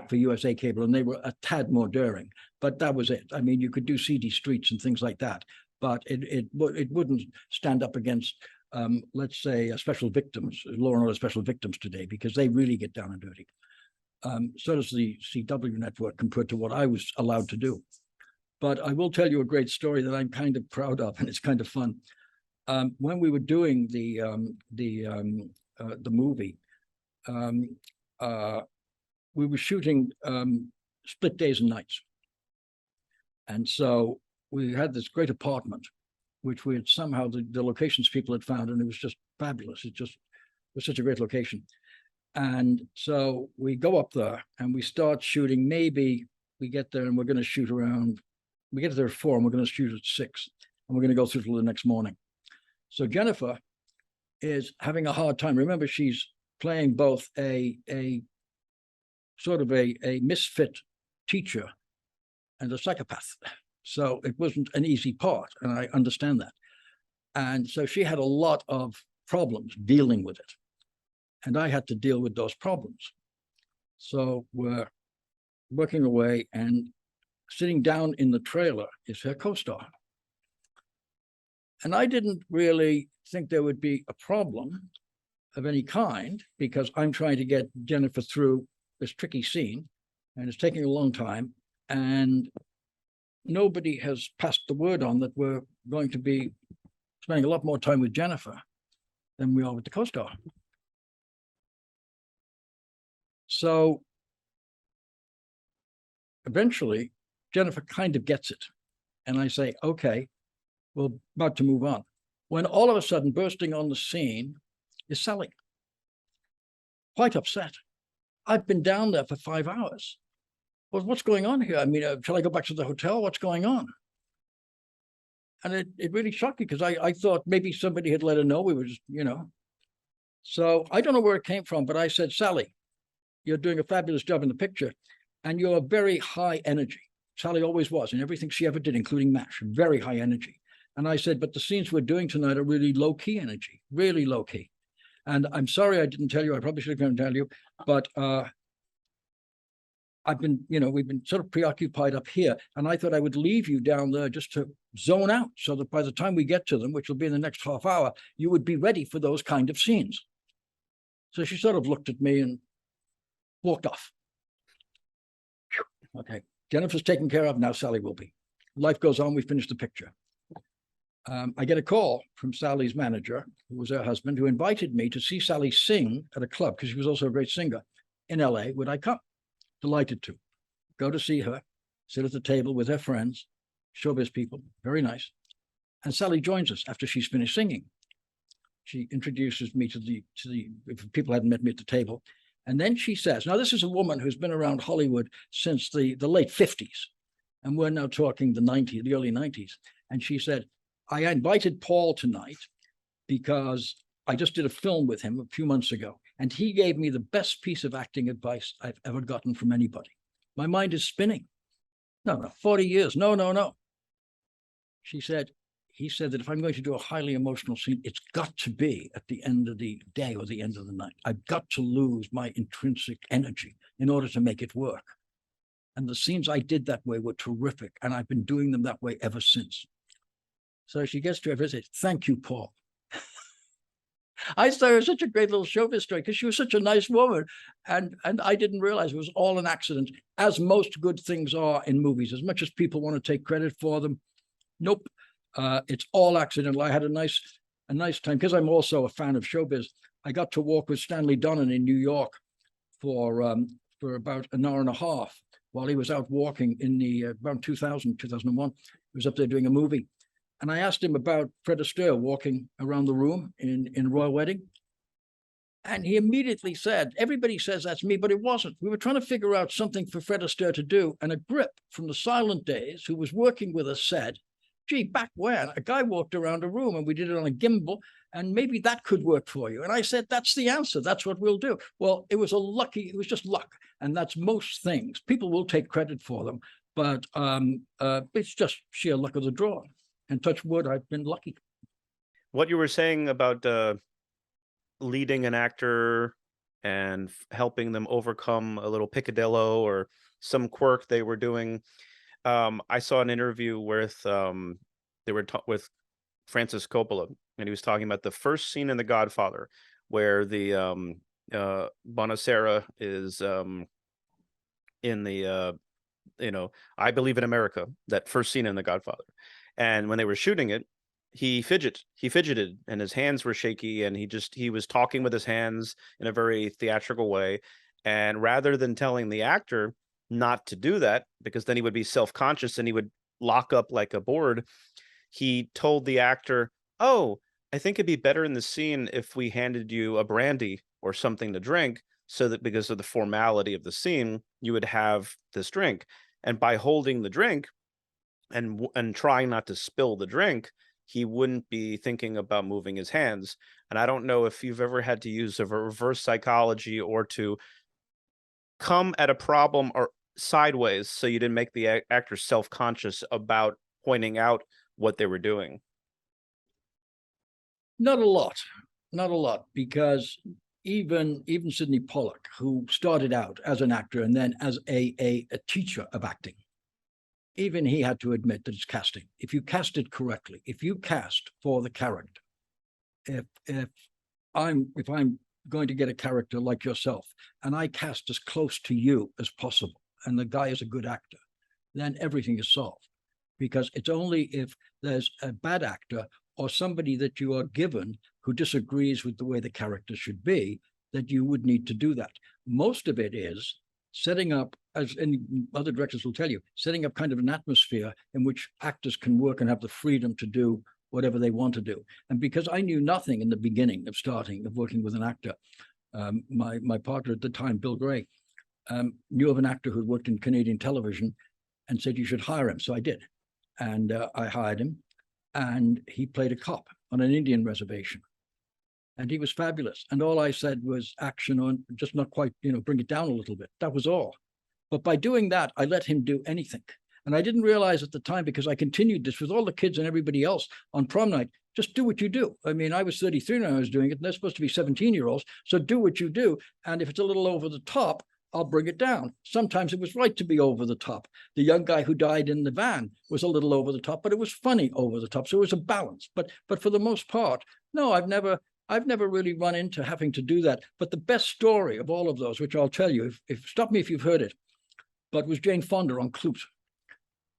for USA Cable, and they were a tad more daring. But that was it. I mean, you could do seedy streets and things like that, but it wouldn't stand up against, let's say, Special Victims, Law and Order Special Victims today, because they really get down and dirty. So does the CW network compared to what I was allowed to do. But I will tell you a great story that I'm kind of proud of, and it's kind of fun. When we were doing the movie, we were shooting split days and nights. And so we had this great apartment, which we had somehow, the locations people had found, and it was just fabulous. It was such a great location. And so we go up there and we start shooting. Maybe we get there and we're going to shoot around, we get there at 4 and we're going to shoot at 6, and we're going to go through till the next morning. So Jennifer is having a hard time. Remember, she's playing both a sort of a misfit teacher and a psychopath. So it wasn't an easy part, and I understand that. And so she had a lot of problems dealing with it, and I had to deal with those problems. So we're working away, and sitting down in the trailer is her co-star. And I didn't really think there would be a problem of any kind, because I'm trying to get Jennifer through this tricky scene, and it's taking a long time. And nobody has passed the word on that we're going to be spending a lot more time with Jennifer than we are with the co-star. So eventually Jennifer kind of gets it. And I say, okay, we're about to move on. When all of a sudden bursting on the scene is Sally. Quite upset. I've been down there for 5 hours. Well, what's going on here? I mean, shall I go back to the hotel? What's going on? And it really shocked me because I thought maybe somebody had let her know we were just, So I don't know where it came from, but I said, Sally, you're doing a fabulous job in the picture and you're very high energy. Sally always was in everything she ever did, including MASH, very high energy. And I said, but the scenes we're doing tonight are really low key energy, really low key. And I'm sorry I didn't tell you, I probably should have come and tell you, but I've been, we've been sort of preoccupied up here. And I thought I would leave you down there just to zone out so that by the time we get to them, which will be in the next half hour, you would be ready for those kind of scenes. So she sort of looked at me and walked off. Okay, Jennifer's taken care of, now Sally will be. Life goes on, we finished the picture. I get a call from Sally's manager, who was her husband, who invited me to see Sally sing at a club, because she was also a great singer, in LA. Would I come? Delighted to. Go to see her, sit at the table with her friends, showbiz people, very nice. And Sally joins us after she's finished singing. She introduces me to the if people hadn't met me at the table. And then she says, now this is a woman who's been around Hollywood since the late 50s. And we're now talking the early 90s. And she said, I invited Paul tonight because I just did a film with him a few months ago. And he gave me the best piece of acting advice I've ever gotten from anybody. My mind is spinning. No, 40 years. No. He said that if I'm going to do a highly emotional scene, it's got to be at the end of the day or the end of the night. I've got to lose my intrinsic energy in order to make it work. And the scenes I did that way were terrific. And I've been doing them that way ever since. So she gets to her visit. Thank you, Paul. I thought it was such a great little showbiz story because she was such a nice woman. And I didn't realize it was all an accident, as most good things are in movies. As much as people want to take credit for them, nope. It's all accidental. I had a nice time because I'm also a fan of showbiz. I got to walk with Stanley Donen in New York for about an hour and a half while he was out walking in the around 2001. He was up there doing a movie. And I asked him about Fred Astaire walking around the room in Royal Wedding. And he immediately said, everybody says that's me, but it wasn't. We were trying to figure out something for Fred Astaire to do. And a grip from the silent days who was working with us said, gee, back when a guy walked around a room and we did it on a gimbal, and maybe that could work for you. And I said, that's the answer. That's what we'll do. Well, it was just luck. And that's most things. People will take credit for them, but it's just sheer luck of the draw. And touch wood, I've been lucky. What you were saying about leading an actor and helping them overcome a little picadillo or some quirk they were doing. I saw an interview with with Francis Coppola, and he was talking about the first scene in The Godfather, where the Bonacera is in the I Believe in America, that first scene in The Godfather. And when they were shooting it, he fidgeted and his hands were shaky, and he was talking with his hands in a very theatrical way. And rather than telling the actor not to do that, because then he would be self-conscious and he would lock up like a board, he told the actor, oh, I think it'd be better in the scene if we handed you a brandy or something to drink, so that because of the formality of the scene, you would have this drink. And by holding the drink and trying not to spill the drink, he wouldn't be thinking about moving his hands. And I don't know if you've ever had to use a reverse psychology or to come at a problem or sideways so you didn't make the actor self-conscious about pointing out what they were doing. Not a lot, because even Sidney Pollack, who started out as an actor and then as a teacher of acting, even he had to admit that it's casting. If you cast it correctly, if you cast for the character, if I'm going to get a character like yourself and I cast as close to you as possible, and the guy is a good actor, then everything is solved. Because it's only if there's a bad actor or somebody that you are given who disagrees with the way the character should be that you would need to do that. Most of it is setting up as any other directors will tell you, setting up kind of an atmosphere in which actors can work and have the freedom to do whatever they want to do. And because I knew nothing in the beginning of working with an actor, my partner at the time, Bill Gray, knew of an actor who'd worked in Canadian television and said, you should hire him. So I did. And I hired him, and he played a cop on an Indian reservation. And he was fabulous. And all I said was action on, just not quite, bring it down a little bit. That was all. But by doing that, I let him do anything. And I didn't realize at the time, because I continued this with all the kids and everybody else on prom night, just do what you do. I mean, I was 33 when I was doing it, and they're supposed to be 17-year-olds. So do what you do. And if it's a little over the top, I'll bring it down. Sometimes it was right to be over the top. The young guy who died in the van was a little over the top, but it was funny over the top. So it was a balance. But for the most part, no, I've never really run into having to do that. But the best story of all of those, which I'll tell you, if stop me if you've heard it, but was Jane Fonda on Clute.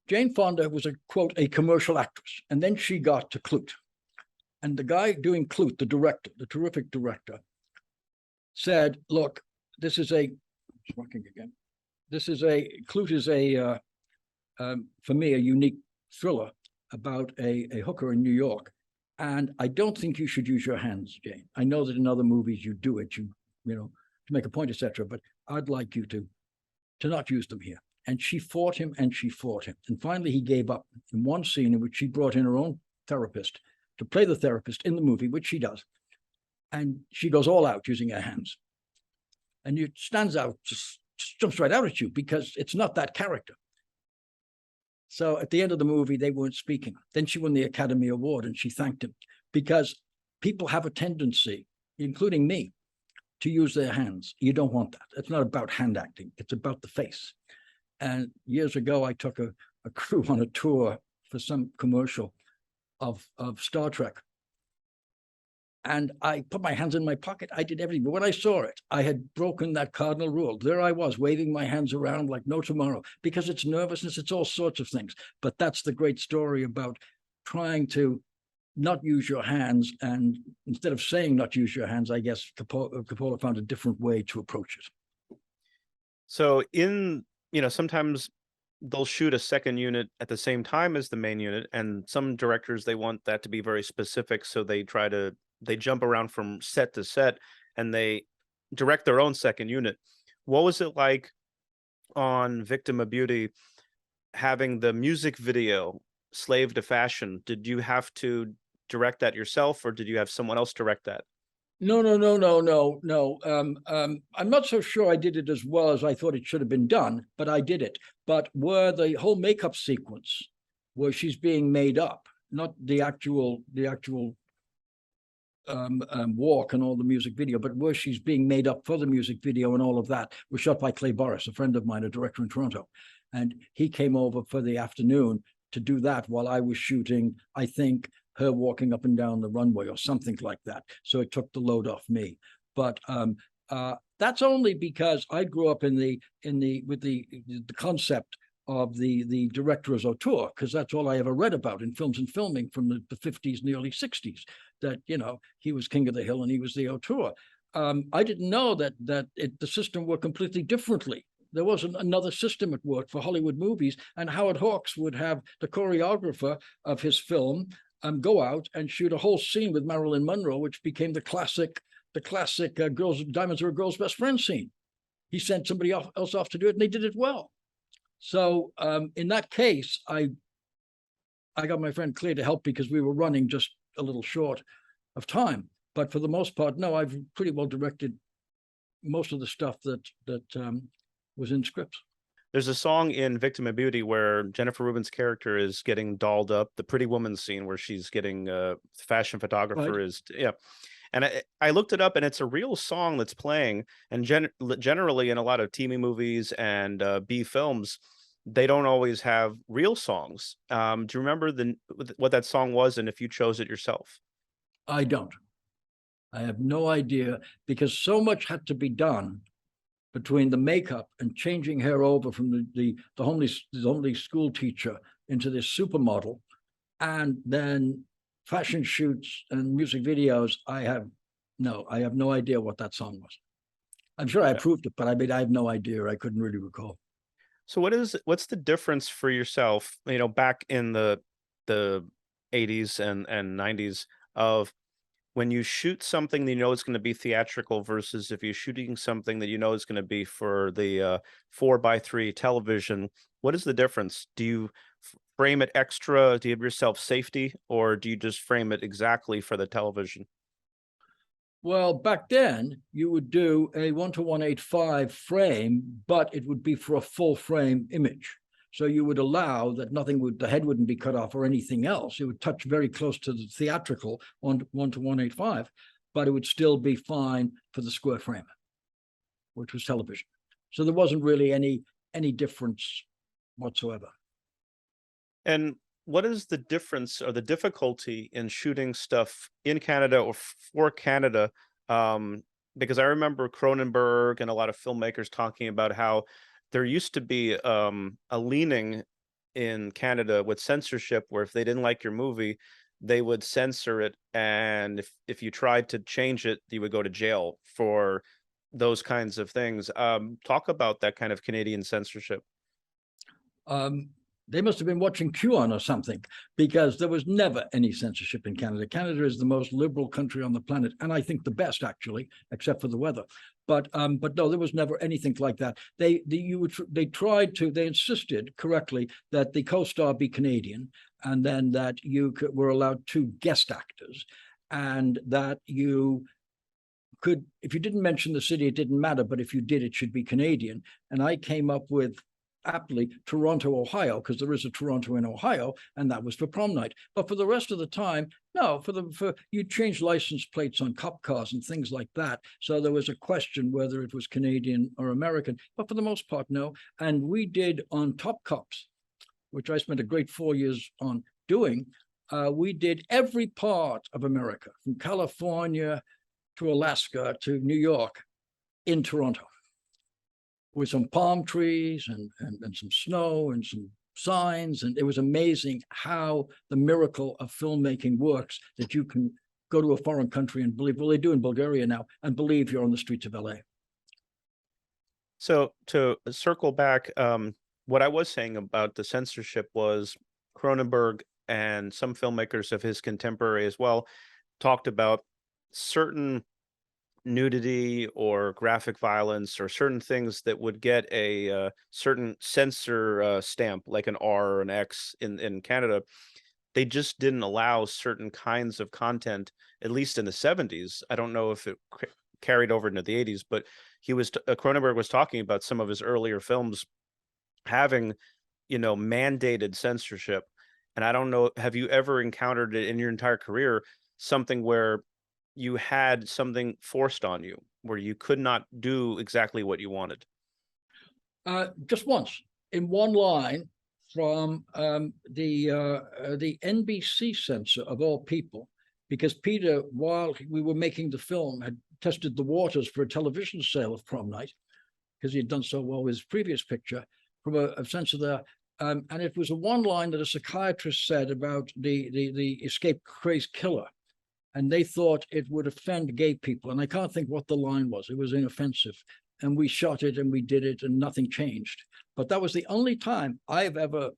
Jane Fonda was a commercial actress, and then she got to Clute. And the guy doing Clute, the director, the terrific director, said, look, this is a, it's working again. Clute is for me, a unique thriller about a hooker in New York. And I don't think you should use your hands, Jane. I know that in other movies you do it, to make a point, etc. But I'd like you to not use them here. And she fought him and she fought him. And finally he gave up in one scene in which she brought in her own therapist to play the therapist in the movie, which she does. And she goes all out using her hands. And it stands out, just jumps right out at you because it's not that character. So at the end of the movie, they weren't speaking. Then she won the Academy Award and she thanked him because people have a tendency, including me, to use their hands. You don't want that. It's not about hand acting. It's about the face. And years ago, I took a crew on a tour for some commercial of Star Trek. And I put my hands in my pocket. I did everything. But when I saw it, I had broken that cardinal rule. There I was, waving my hands around like no tomorrow, because it's nervousness, it's all sorts of things. But that's the great story about trying to not use your hands. And instead of saying not use your hands, I guess Coppola found a different way to approach it. So sometimes they'll shoot a second unit at the same time as the main unit, and some directors, they want that to be very specific, so they jump around from set to set and they direct their own second unit. What was it like on Victim of Beauty, having the music video Slave to Fashion? Did you have to direct that yourself, or did you have someone else direct that? No. I'm not so sure I did it as well as I thought it should have been done, but I did it. But where the whole makeup sequence, where she's being made up, not the actual walk and all the music video, but where she's being made up for the music video and all of that, was shot by Clay Boris, a friend of mine, a director in Toronto. And he came over for the afternoon to do that while I was shooting, I think, her walking up and down the runway or something like that. So it took the load off me. But that's only because I grew up with the concept of the director as auteur, because that's all I ever read about in films and filming from the 50s and the early 60s, that, he was king of the hill and he was the auteur. I didn't know that the system worked completely differently. There wasn't another system at work for Hollywood movies, and Howard Hawks would have the choreographer of his film go out and shoot a whole scene with Marilyn Monroe, which became the classic girls, diamonds are a girl's best friend scene. He sent somebody else off to do it, and they did it well. So in that case, I got my friend Claire to help because we were running just a little short of time. But for the most part, no, I've pretty well directed most of the stuff that was in scripts. There's a song in Victim of Beauty where Jennifer Rubin's character is getting dolled up, the Pretty Woman scene where she's getting fashion photographer Right. is, yeah. And I looked it up, and it's a real song that's playing. And generally in a lot of TV movies and B films, they don't always have real songs. Do you remember what that song was, and if you chose it yourself? I don't. I have no idea, because so much had to be done between the makeup and changing her over from the homely school teacher into this supermodel, and then fashion shoots and music videos. I have no idea what that song was. I'm sure I approved it, but I have no idea. I couldn't really recall. So what's the difference for yourself, back in the 80s and 90s of when you shoot something that you know is going to be theatrical versus if you're shooting something that you know is going to be for the 4 by 3 television, what is the difference? Do you frame it extra? Do you give yourself safety, or do you just frame it exactly for the television? Well, back then you would do a 1:185 frame, but it would be for a full frame image. So you would allow that the head wouldn't be cut off or anything else. It would touch very close to the theatrical 1:185, but it would still be fine for the square frame, which was television. So there wasn't really any difference whatsoever. And what is the difference or the difficulty in shooting stuff in Canada or for Canada? Um, because I remember Cronenberg and a lot of filmmakers talking about how there used to be a leaning in Canada with censorship, where if they didn't like your movie, they would censor it, and if you tried to change it, you would go to jail for those kinds of things. Talk about that kind of Canadian censorship. Um, they must have been watching QAnon or something, because there was never any censorship in Canada. Canada is the most liberal country on the planet, and I think the best, actually, except for the weather. But no, there was never anything like that. They insisted correctly that the co-star be Canadian, and then that were allowed 2 guest actors, and that you could, if you didn't mention the city, it didn't matter, but if you did, it should be Canadian. And I came up with, aptly, Toronto, Ohio, because there is a Toronto in Ohio, and that was for Prom Night. But for the rest of the time, no, for you change license plates on cop cars and things like that. So there was a question whether it was Canadian or American, but for the most part, no. And we did on Top Cops, which I spent a great 4 years on doing. We did every part of America, from California to Alaska to New York, in Toronto, with some palm trees and some snow and some signs. And it was amazing how the miracle of filmmaking works, that you can go to a foreign country and believe, well, they do in Bulgaria now, and believe you're on the streets of LA. So to circle back, what I was saying about the censorship was Cronenberg and some filmmakers of his contemporary as well talked about certain nudity or graphic violence or certain things that would get a certain censor stamp, like an R or an X in Canada. They just didn't allow certain kinds of content, at least in the 70s. I don't know if it carried over into the 80s, but Cronenberg was talking about some of his earlier films having, mandated censorship. And I don't know, have you ever encountered it in your entire career, something where you had something forced on you, where you could not do exactly what you wanted? Just once, in one line, from the NBC censor, of all people, because Peter, while we were making the film, had tested the waters for a television sale of Prom Night, because he had done so well with his previous picture, from a censor there. And it was a one line that a psychiatrist said about the escaped crazed killer. And they thought it would offend gay people. And I can't think what the line was. It was inoffensive. And we shot it and we did it and nothing changed. But that was the only time I've ever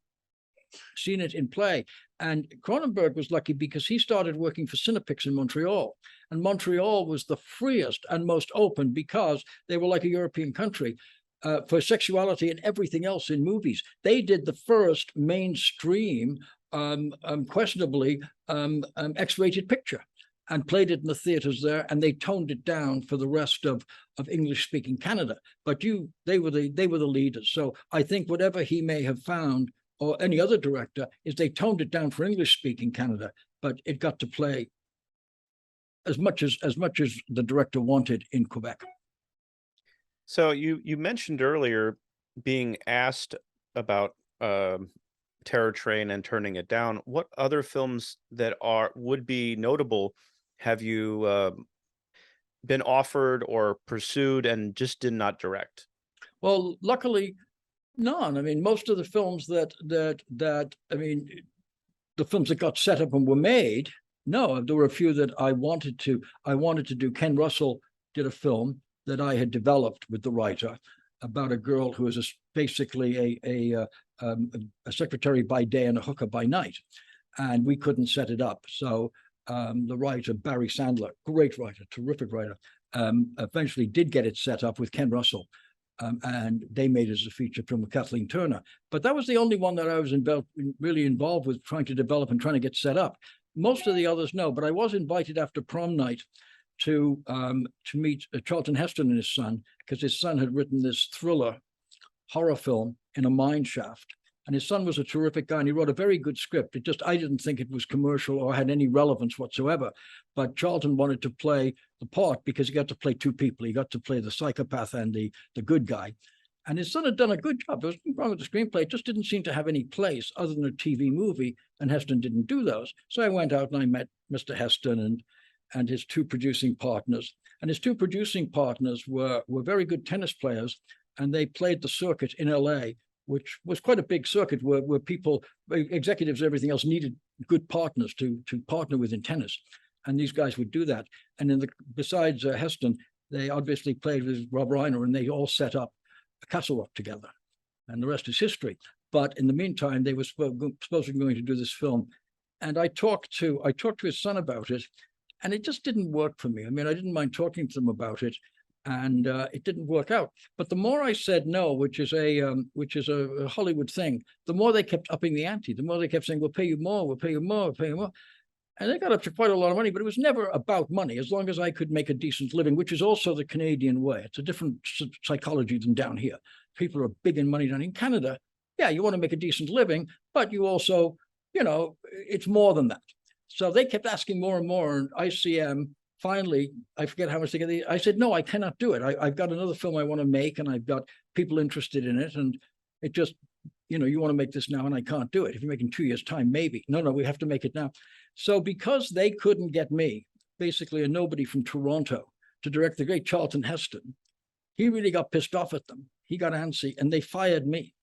seen it in play. And Cronenberg was lucky because he started working for Cinepix in Montreal. And Montreal was the freest and most open, because they were like a European country for sexuality and everything else in movies. They did the first mainstream, questionably X-rated picture, and played it in the theaters there, and they toned it down for the rest of English-speaking Canada. But they were the leaders. So I think whatever he may have found, or any other director, is they toned it down for English-speaking Canada, but it got to play as much as the director wanted in Quebec. So you mentioned earlier being asked about Terror Train and turning it down. What other films that would be notable have you been offered or pursued and just did not direct? Well, luckily, none. I mean, most of the films that I mean, the films that got set up and were made, no, there were a few that I wanted to do. Ken Russell did a film that I had developed with the writer. about a girl who is basically a secretary by day and a hooker by night, and we couldn't set it up. So the writer Barry Sandler, great writer, terrific writer, eventually did get it set up with Ken Russell, and they made it as a feature film with Kathleen Turner. But that was the only one that I was really involved with trying to develop and trying to get set up. Most of the others, no, but I was invited after prom night to meet Charlton Heston and his son, because his son had written this thriller horror film in a mine shaft. And his son was a terrific guy, and he wrote a very good script. I didn't think it was commercial or had any relevance whatsoever. But Charlton wanted to play the part because he got to play two people. He got to play the psychopath and the good guy. And his son had done a good job. There was nothing wrong with the screenplay. It just didn't seem to have any place other than a TV movie, and Heston didn't do those. So I went out and I met Mr. Heston and his two producing partners. And his two producing partners were very good tennis players, and they played the circuit in LA, which was quite a big circuit where people, executives, everything else needed good partners to partner with in tennis. And these guys would do that. And besides Heston, they obviously played with Rob Reiner, and they all set up Castle Rock together. And the rest is history. But in the meantime, they were supposed to be going to do this film. And I talked to his son about it, and it just didn't work for me. I mean, I didn't mind talking to them about it, and it didn't work out. But the more I said no, which is a Hollywood thing, the more they kept upping the ante. The more they kept saying, "We'll pay you more. We'll pay you more. We'll pay you more." And they got up to quite a lot of money, but it was never about money, as long as I could make a decent living, which is also the Canadian way. It's a different psychology than down here. People are big in money down in Canada. Yeah, you want to make a decent living, but you also, it's more than that. So they kept asking more and more, and ICM finally, I forget how much they get. I said, no, I cannot do it. I've got another film I want to make, and I've got people interested in it, and it just, you want to make this now, and I can't do it. If you're making 2 years' time, maybe. No, we have to make it now. So because they couldn't get me, basically a nobody from Toronto, to direct the great Charlton Heston, he really got pissed off at them. He got antsy, and they fired me,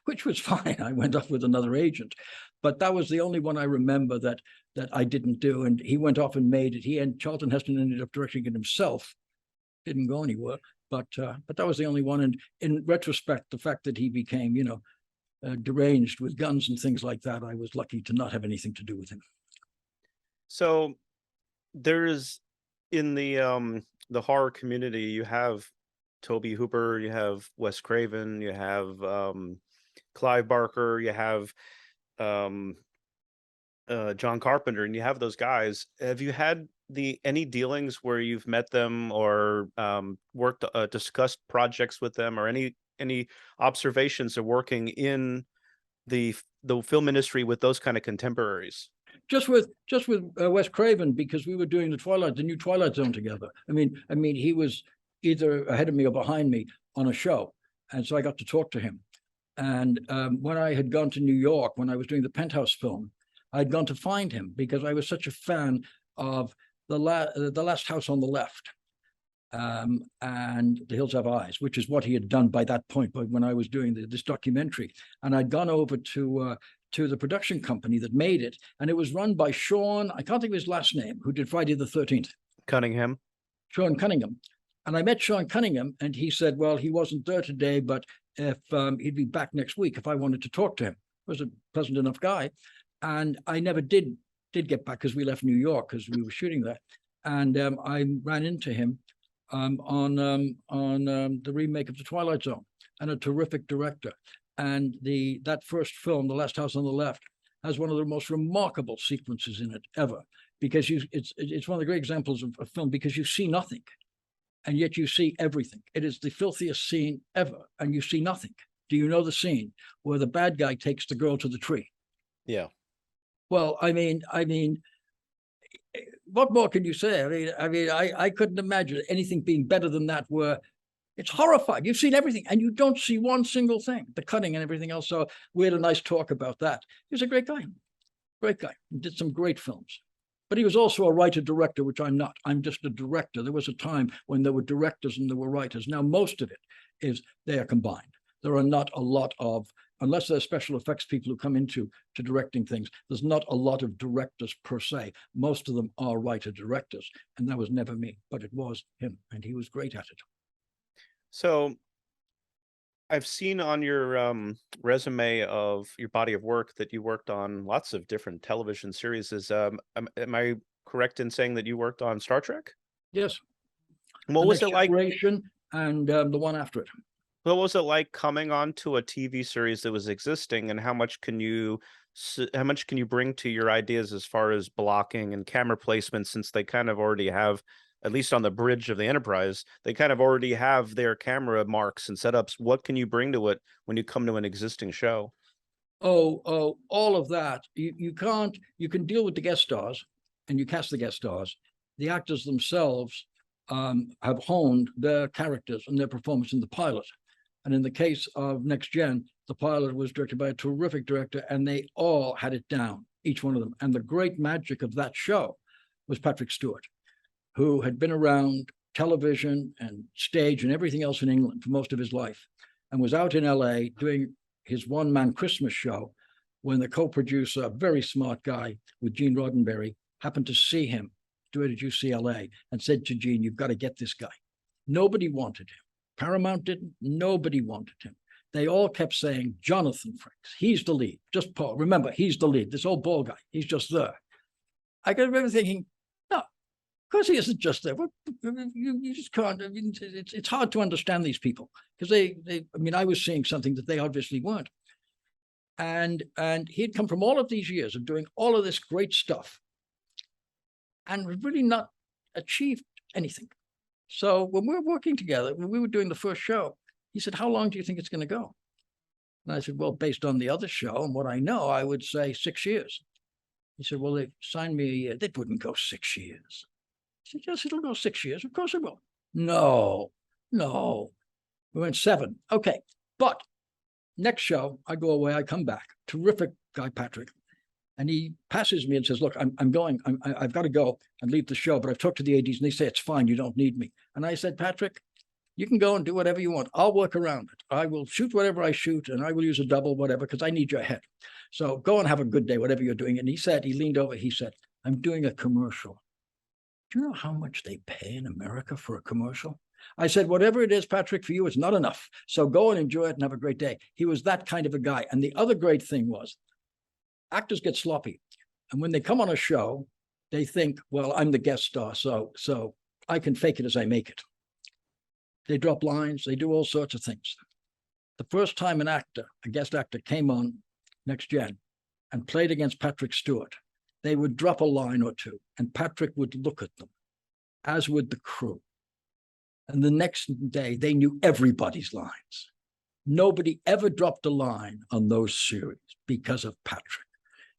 which was fine. I went off with another agent. But that was the only one I remember that I didn't do. And he went off and made it. Charlton Heston ended up directing it himself. Didn't go anywhere. But that was the only one. And in retrospect, the fact that he became, deranged with guns and things like that, I was lucky to not have anything to do with him. So there's, in the horror community, you have Tobe Hooper, you have Wes Craven, you have Clive Barker, you have John Carpenter, and you have those guys. Have you had any dealings where you've met them or discussed projects with them, or any observations of working in the film industry with those kind of contemporaries? Just with Wes Craven, because we were doing the new Twilight Zone together. I mean, he was either ahead of me or behind me on a show, and so I got to talk to him. And when I had gone to New York, when I was doing the Penthouse film, I'd gone to find him because I was such a fan of the Last House on the Left, and The Hills Have Eyes, which is what he had done by that point. But when I was doing this documentary, and I'd gone over to the production company that made it, and it was run by Sean, I can't think of his last name, who did Friday the 13th. Cunningham. Sean Cunningham. And I met Sean Cunningham, and he said, well, he wasn't there today, but if he'd be back next week if I wanted to talk to him. He was a pleasant enough guy. And I never did get back because we left New York because we were shooting there. And I ran into him on the remake of The Twilight Zone, and a terrific director. And that first film, The Last House on the Left, has one of the most remarkable sequences in it ever, because it's one of the great examples of film, because you see nothing, and yet you see everything. It is the filthiest scene ever, and you see nothing. Do you know the scene where the bad guy takes the girl to the tree? Yeah. Well, I mean, what more can you say? I couldn't imagine anything being better than that, where it's horrifying. You've seen everything, and you don't see one single thing, the cutting and everything else. So we had a nice talk about that. He was a great guy. He did some great films. But he was also a writer-director, which I'm not. I'm just a director. There was a time when there were directors and there were writers. Now, most of it is they are combined. There are not a lot of, unless there's special effects people who come into directing things, there's not a lot of directors per se. Most of them are writer-directors, and that was never me, but it was him, and he was great at it. So I've seen on your resume of your body of work that you worked on lots of different television series. Am I correct in saying that you worked on Star Trek? Yes, What The was Next it like? Generation and the one after it. What was it like coming onto a TV series that was existing, and how much can you bring to your ideas as far as blocking and camera placement, since they kind of already have, at least on the bridge of the Enterprise, they kind of already have their camera marks and setups. What can you bring to it when you come to an existing show? Oh, all of that. You can't, you can deal with the guest stars and you cast the guest stars. The actors themselves have honed their characters and their performance in the pilot. And in the case of Next Gen, the pilot was directed by a terrific director, and they all had it down, each one of them. And the great magic of that show was Patrick Stewart, who had been around television and stage and everything else in England for most of his life, and was out in LA doing his one-man Christmas show when the co-producer, a very smart guy with Gene Roddenberry, happened to see him do it at UCLA and said to Gene, "You've got to get this guy." Nobody wanted him. Paramount didn't. Nobody wanted him. They all kept saying, "Jonathan Frakes, he's the lead. Just Paul. Remember, he's the lead. This old bald guy, he's just there." I can remember thinking, no, of course he isn't just there. You just can't. I mean, it's hard to understand these people because I mean, I was seeing something that they obviously weren't. And he had come from all of these years of doing all of this great stuff and really not achieved anything. So when we were working together, when we were doing the first show, he said, "How long do you think it's going to go?" And I said, "Well, based on the other show and what I know, I would say 6 years." He said, "Well, they signed me a year." "That wouldn't go 6 years." I said, "Yes, it'll go 6 years. Of course it will." "No, no." We went 7. Okay. But next show, I go away, I come back. Terrific guy, Patrick. And he passes me and says, "Look, I'm going. I've got to go and leave the show, but I've talked to the ADs and they say it's fine. You don't need me." And I said, "Patrick, you can go and do whatever you want. I'll work around it. I will shoot whatever I shoot and I will use a double, whatever, because I need your head. So go and have a good day, whatever you're doing." And he said, he leaned over, he said, "I'm doing a commercial. Do you know how much they pay in America for a commercial?" I said, "Whatever it is, Patrick, for you, it's not enough. So go and enjoy it and have a great day." He was that kind of a guy. And the other great thing was, actors get sloppy. And when they come on a show, they think, "Well, I'm the guest star, so I can fake it as I make it." They drop lines, they do all sorts of things. The first time an actor, a guest actor, came on Next Gen and played against Patrick Stewart, they would drop a line or two, and Patrick would look at them, as would the crew. And the next day, they knew everybody's lines. Nobody ever dropped a line on those series because of Patrick,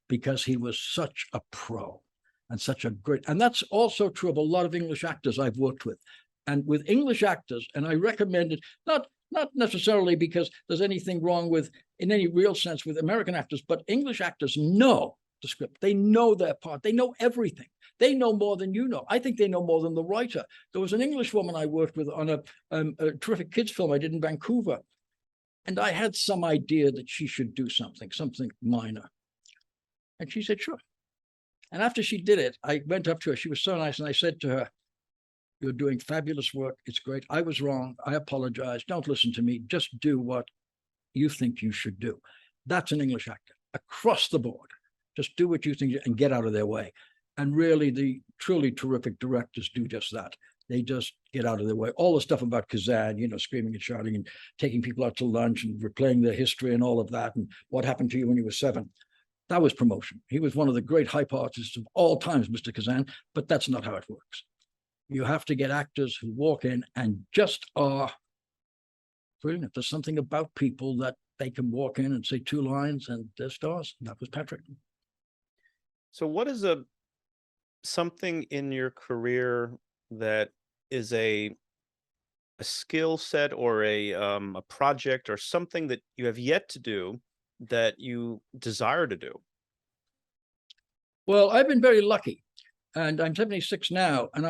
because he was such a pro and such a great, and that's also true of a lot of English actors I've worked with. And with English actors, and I recommend it, not necessarily because there's anything wrong with, in any real sense, with American actors, but English actors know the script. They know their part. They know everything. They know more than you know. I think they know more than the writer. There was an English woman I worked with on a terrific kids film I did in Vancouver. And I had some idea that she should do something minor. And she said, "Sure." And after she did it, I went up to her. She was so nice. And I said to her, "You're doing fabulous work. It's great. I was wrong. I apologize. Don't listen to me. Just do what you think you should do." That's an English actor across the board. Just do what you think and get out of their way. And really, the truly terrific directors do just that. They just get out of their way. All the stuff about Kazan, screaming and shouting and taking people out to lunch and replaying their history and all of that, and what happened to you when you were 7. That was promotion. He was one of the great hype artists of all times, Mr. Kazan, but that's not how it works. You have to get actors who walk in and just are brilliant. There's something about people that they can walk in and say 2 lines and they're stars. And that was Patrick. So what is something in your career that is a skill set or a project or something that you have yet to do that you desire to do? Well, I've been very lucky, and I'm 76 now, and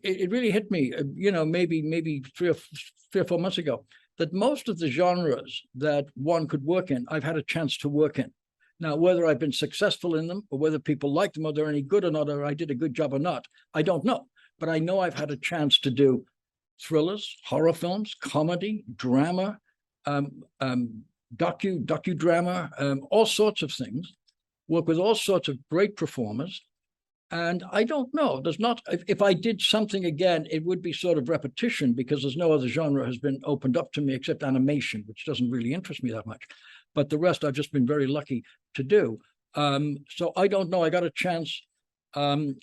it really hit me, maybe 3 or 4 months ago, that most of the genres that one could work in, I've had a chance to work in. Now, whether I've been successful in them or whether people like them or they're any good or not, or I did a good job or not, I don't know. But I know I've had a chance to do thrillers, horror films, comedy, drama, docudrama, all sorts of things, work with all sorts of great performers. And I don't know, there's not, if I did something again, it would be sort of repetition because there's no other genre has been opened up to me except animation, which doesn't really interest me that much. But the rest I've just been very lucky to do. So I don't know, I got a chance. The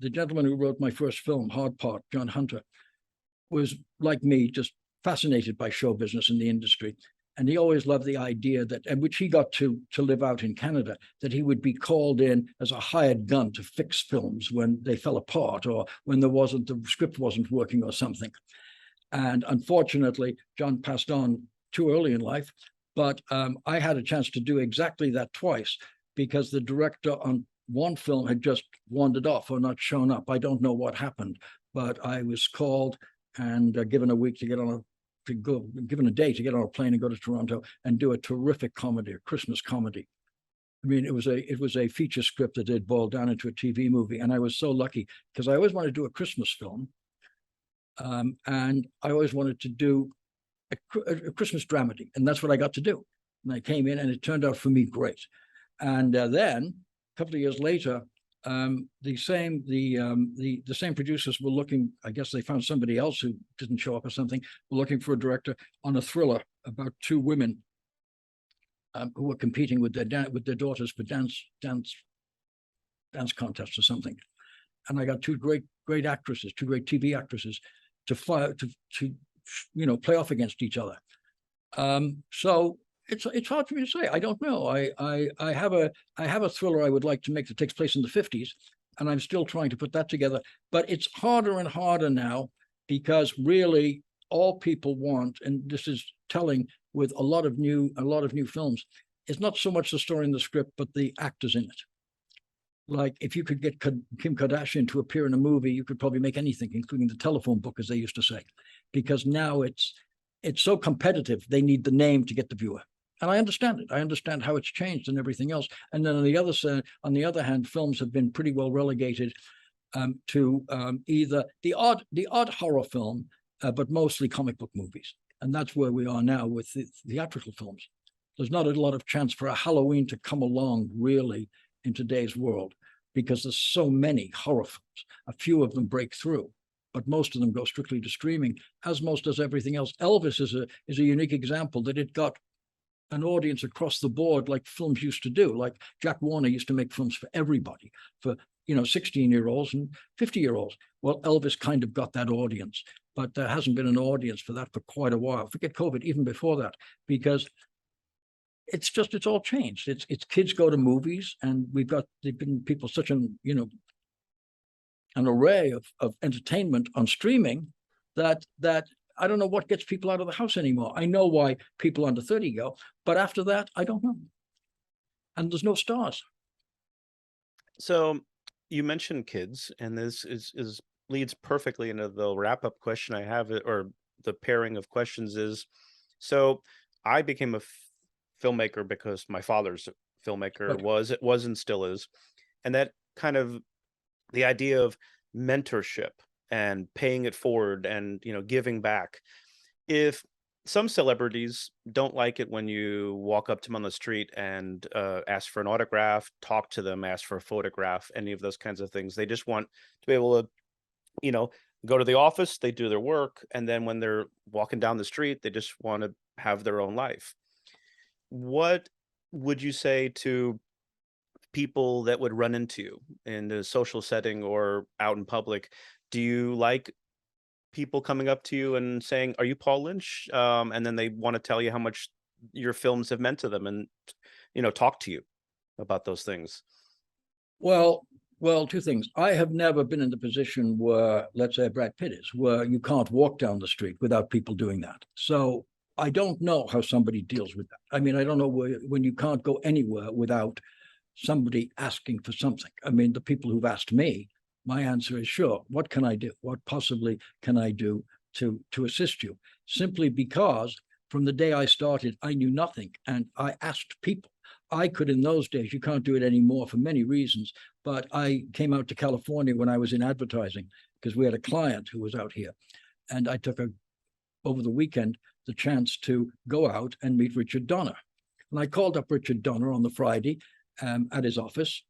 gentleman who wrote my first film, Hard Part, John Hunter, was like me, just fascinated by show business and the industry. And he always loved the idea that, and which he got to live out in Canada, that he would be called in as a hired gun to fix films when they fell apart or when the script wasn't working or something. And unfortunately, John passed on too early in life, but I had a chance to do exactly that twice because the director on one film had just wandered off or not shown up. I don't know what happened, but I was called and given a week to get on given a day to get on a plane and go to Toronto and do a terrific comedy, a Christmas comedy. I mean, it was a feature script that had boiled down into a TV movie, and I was so lucky because I always wanted to do a Christmas film, and I always wanted to do a Christmas dramedy, and that's what I got to do. And I came in, and it turned out for me great. And then a couple of years later, the same producers were looking, I guess they found somebody else who didn't show up or something, were looking for a director on a thriller about two women who were competing with their daughters for dance contests or something. And I got two great actresses, two great TV actresses to play off against each other. So it's hard for me to say. I don't know. I have a thriller I would like to make that takes place in the 50s, and I'm still trying to put that together. But it's harder and harder now because really all people want, and this is telling with a lot of new films, is not so much the story in the script, but the actors in it. Like if you could get Kim Kardashian to appear in a movie, you could probably make anything, including the telephone book, as they used to say, because now it's so competitive. They need the name to get the viewer. And I understand it. I understand how it's changed and everything else. And then on the other hand, films have been pretty well relegated to either the odd horror film, but mostly comic book movies. And that's where we are now with the theatrical films. There's not a lot of chance for a Halloween to come along really in today's world because there's so many horror films. A few of them break through, but most of them go strictly to streaming, as most does everything else. Elvis is a unique example that it got an audience across the board like films used to do. Like Jack Warner used to make films for everybody, for 16-year-olds and 50-year-olds. Well, Elvis kind of got that audience, but there hasn't been an audience for that for quite a while. Forget COVID, even before that, because it's all changed. It's kids go to movies, and they've been people such an array of entertainment on streaming that I don't know what gets people out of the house anymore. I know why people under 30 go, but after that, I don't know. And there's no stars. So you mentioned kids, and this leads perfectly into the wrap-up question I have, or the pairing of questions is, so I became a filmmaker because my father's a filmmaker, Right. was and still is. And that kind of the idea of mentorship and paying it forward and giving back. If some celebrities don't like it when you walk up to them on the street and ask for an autograph, talk to them, ask for a photograph, any of those kinds of things, they just want to be able to go to the office, they do their work, and then when they're walking down the street, they just want to have their own life. What would you say to people that would run into you in a social setting or out in public? Do you like people coming up to you and saying, "Are you Paul Lynch?" And then they want to tell you how much your films have meant to them, and talk to you about those things? Well, two things. I have never been in the position where, let's say, Brad Pitt is, where you can't walk down the street without people doing that. So I don't know how somebody deals with that. I mean, I don't know when you can't go anywhere without somebody asking for something. I mean, the people who've asked me, my answer is sure. What can I do? What possibly can I do to assist you? Simply because from the day I started, I knew nothing, and I asked people. I could, in those days, you can't do it anymore for many reasons, but I came out to California when I was in advertising because we had a client who was out here, and I took a over the weekend the chance to go out and meet Richard Donner. And I called up Richard Donner on the Friday at his office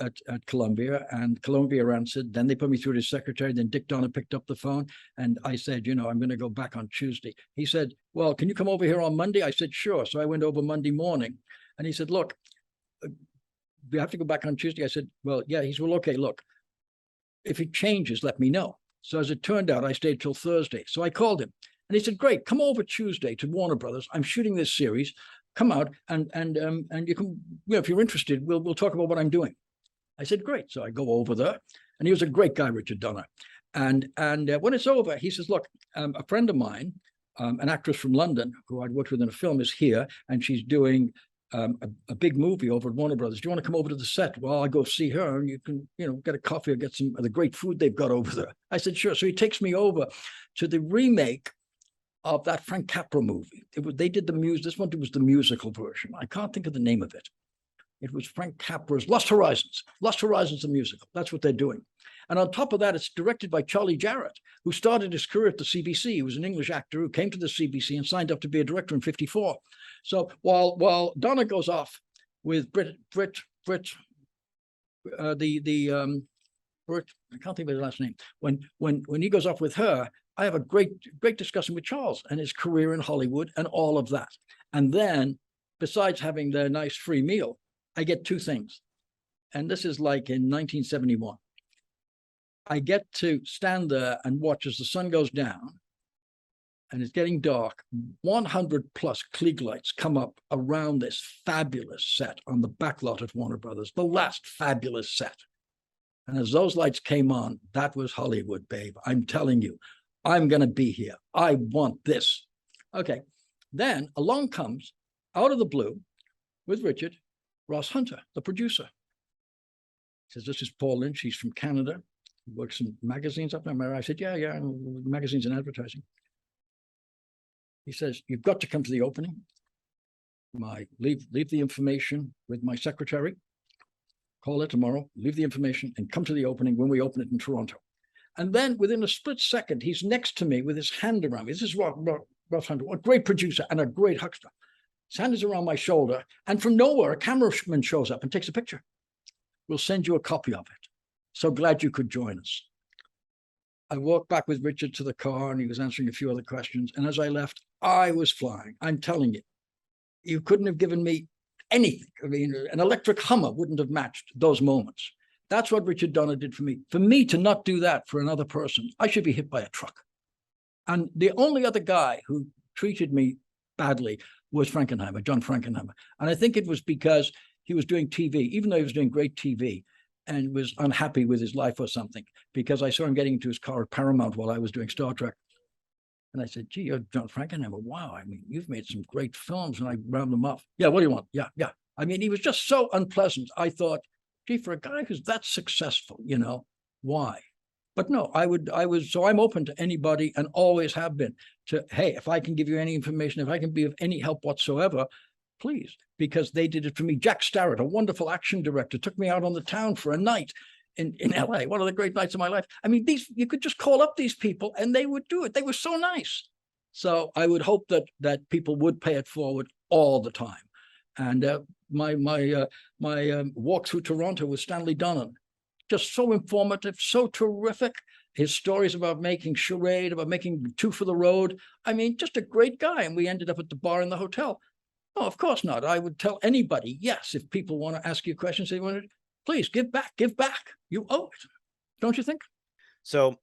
at Columbia, and Columbia answered. Then they put me through to his secretary. Then Dick Donner picked up the phone, and I said, I'm going to go back on Tuesday. He said, well, can you come over here on Monday? I said, sure. So I went over Monday morning, and he said, look, we have to go back on Tuesday. I said, well, yeah. He said, well, okay, look, if it changes, let me know. So as it turned out, I stayed till Thursday. So I called him, and he said, great, come over Tuesday to Warner Brothers. I'm shooting this series. Come out and you can, if you're interested, we'll talk about what I'm doing. I said, great. So I go over there, and he was a great guy, Richard Donner. And when it's over, he says, look, a friend of mine, an actress from London who I'd worked with in a film, is here, and she's doing a big movie over at Warner Brothers. Do you want to come over to the set? Well, I'll go see her, and you can, get a coffee or get some of the great food they've got over there. I said, sure. So he takes me over to the remake of that Frank Capra movie. They did the music. This one was the musical version. I can't think of the name of it. It was Frank Capra's Lost Horizons. Lost Horizons, the musical. That's what they're doing. And on top of that, it's directed by Charlie Jarrett, who started his career at the CBC. He was an English actor who came to the CBC and signed up to be a director in '54. So while Donna goes off with Brit, I can't think of his last name. When he goes off with her, I have a great discussion with Charles and his career in Hollywood and all of that. And then, besides having their nice free meal, I get two things. And this is like in 1971. I get to stand there and watch as the sun goes down and it's getting dark. 100 plus Klieg lights come up around this fabulous set on the back lot at Warner Brothers, the last fabulous set. And as those lights came on, that was Hollywood, babe. I'm telling you, I'm going to be here. I want this. Okay. Then along comes, out of the blue, with Richard, Ross Hunter, the producer. He says, this is Paul Lynch. He's from Canada. He works in magazines up there. I said, yeah, magazines and advertising. He says, you've got to come to the opening. Leave the information with my secretary. Call it tomorrow, leave the information, and come to the opening when we open it in Toronto. And then within a split second, he's next to me with his hand around me. This is Ross Hunter, a great producer and a great huckster. His hand is around my shoulder, and from nowhere, a cameraman shows up and takes a picture. We'll send you a copy of it. So glad you could join us. I walked back with Richard to the car, and he was answering a few other questions. And as I left, I was flying. I'm telling you, you couldn't have given me anything. I mean, an electric Hummer wouldn't have matched those moments. That's what Richard Donner did for me. For me to not do that for another person, I should be hit by a truck. And the only other guy who treated me badly was Frankenheimer, John Frankenheimer. And I think it was because he was doing TV, even though he was doing great TV, and was unhappy with his life or something, because I saw him getting into his car at Paramount while I was doing Star Trek. And I said, gee, you're John Frankenheimer. Wow, I mean, you've made some great films. And I round them up. Yeah, what do you want? Yeah. I mean, he was just so unpleasant. I thought, gee, for a guy who's that successful, why? But no, so I'm open to anybody and always have been to, hey, if I can give you any information, if I can be of any help whatsoever, please, because they did it for me. Jack Starrett, a wonderful action director, took me out on the town for a night in LA, one of the great nights of my life. I mean, you could just call up these people and they would do it. They were so nice. So I would hope that people would pay it forward all the time. And my walk through Toronto with Stanley Donen, just so informative, so terrific. His stories about making charade, about making two for the road. I mean, just a great guy. And we ended up at the bar in the hotel. No, of course not. I would tell anybody, yes, if people want to ask you questions, they want to, please give back. You owe it. Don't you think? So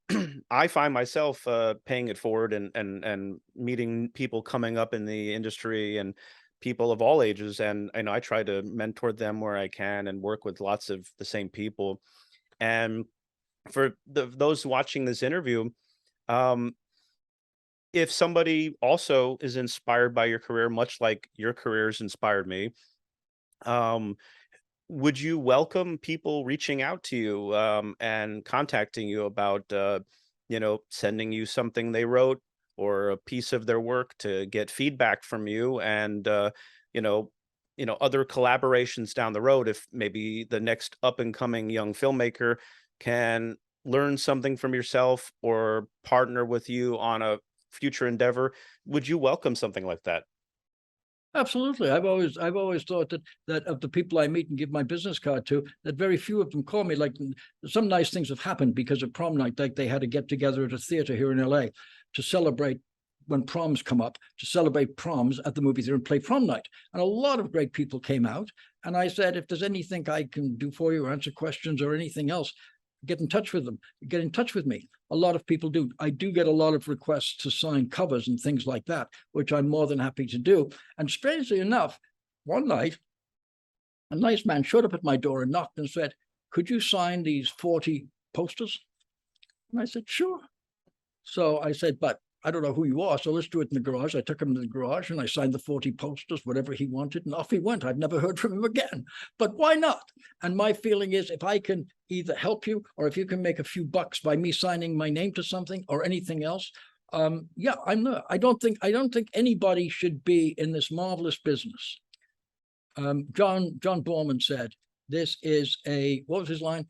I find myself paying it forward and meeting people coming up in the industry and people of all ages. And I try to mentor them where I can and work with lots of the same people. And for those watching this interview, if somebody also is inspired by your career, much like your career has inspired me, would you welcome people reaching out to you and contacting you about, sending you something they wrote or a piece of their work to get feedback from you and, other collaborations down the road, if maybe the next up and coming young filmmaker can learn something from yourself or partner with you on a future endeavor, would you welcome something like that? Absolutely. I've always thought that of the people I meet and give my business card to, that very few of them call me. Like, some nice things have happened because of prom night. Like, they had to get together at a theater here in LA to celebrate when proms come up, to celebrate proms at the movie theater and play prom night. And a lot of great people came out. And I said, if there's anything I can do for you or answer questions or anything else, get in touch with them, get in touch with me. A lot of people do. I do get a lot of requests to sign covers and things like that, which I'm more than happy to do. And strangely enough, one night, a nice man showed up at my door and knocked and said, could you sign these 40 posters? And I said, sure. So I said, but I don't know who you are, so let's do it in the garage. I took him to the garage and I signed the 40 posters, whatever he wanted, and off he went. I've never heard from him again, but why not? And my feeling is, if I can either help you or if you can make a few bucks by me signing my name to something or anything else, yeah, I don't think anybody should be in this marvelous business. John Borman said, this is what was his line?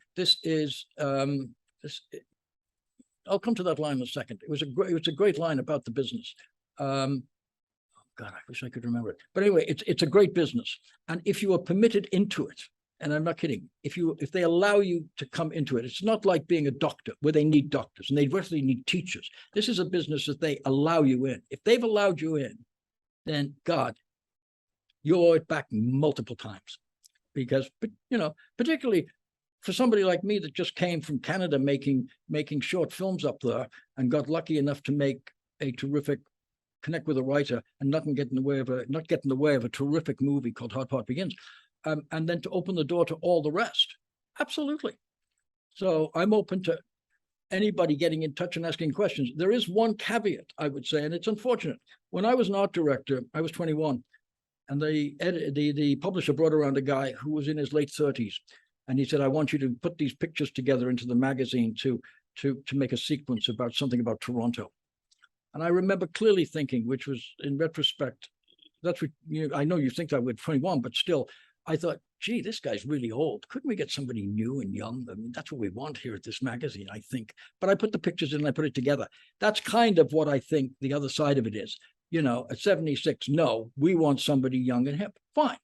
I'll come to that line in a second. It was a great line about the business. God, I wish I could remember it. But anyway, it's a great business. And if you are permitted into it, and I'm not kidding, if they allow you to come into it, it's not like being a doctor where they need doctors and they really need teachers. This is a business that they allow you in. If they've allowed you in, then God, you owe it back multiple times. Because, particularly for somebody like me that just came from Canada making short films up there and got lucky enough to make a terrific, connect with a writer and not get in the way of a terrific movie called Hot Pot Begins, and then to open the door to all the rest. Absolutely. So I'm open to anybody getting in touch and asking questions. There is one caveat, I would say, and it's unfortunate. When I was an art director, I was 21, and the publisher brought around a guy who was in his late 30s. And he said, I want you to put these pictures together into the magazine to make a sequence about something about Toronto. And I remember clearly thinking, which was in retrospect, that's what I know you think that we're 21, but still, I thought, gee, this guy's really old. Couldn't we get somebody new and young? I mean, that's what we want here at this magazine, I think. But I put the pictures in and I put it together. That's kind of what I think the other side of it is. At 76, no, we want somebody young and hip. Fine.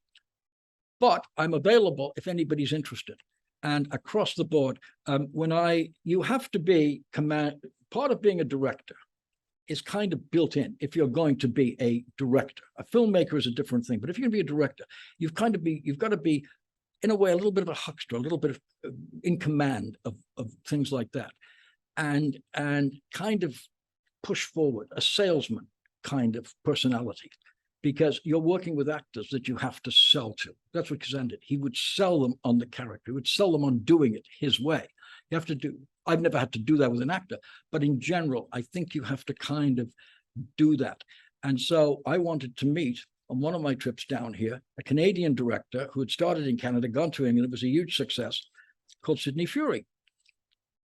But I'm available if anybody's interested. And across the board, you have to be part of being a director is kind of built in if you're going to be a director. A filmmaker is a different thing, but if you're going to be a director, you've got to be, in a way, a little bit of a huckster, a little bit of in command of things like that, and kind of push forward, a salesman kind of personality. Because you're working with actors that you have to sell to. That's what Kazan did. He would sell them on the character. He would sell them on doing it his way. You have to do, I've never had to do that with an actor, but in general, I think you have to kind of do that. And so I wanted to meet, on one of my trips down here, a Canadian director who had started in Canada, gone to England, it was a huge success, called Sidney Fury.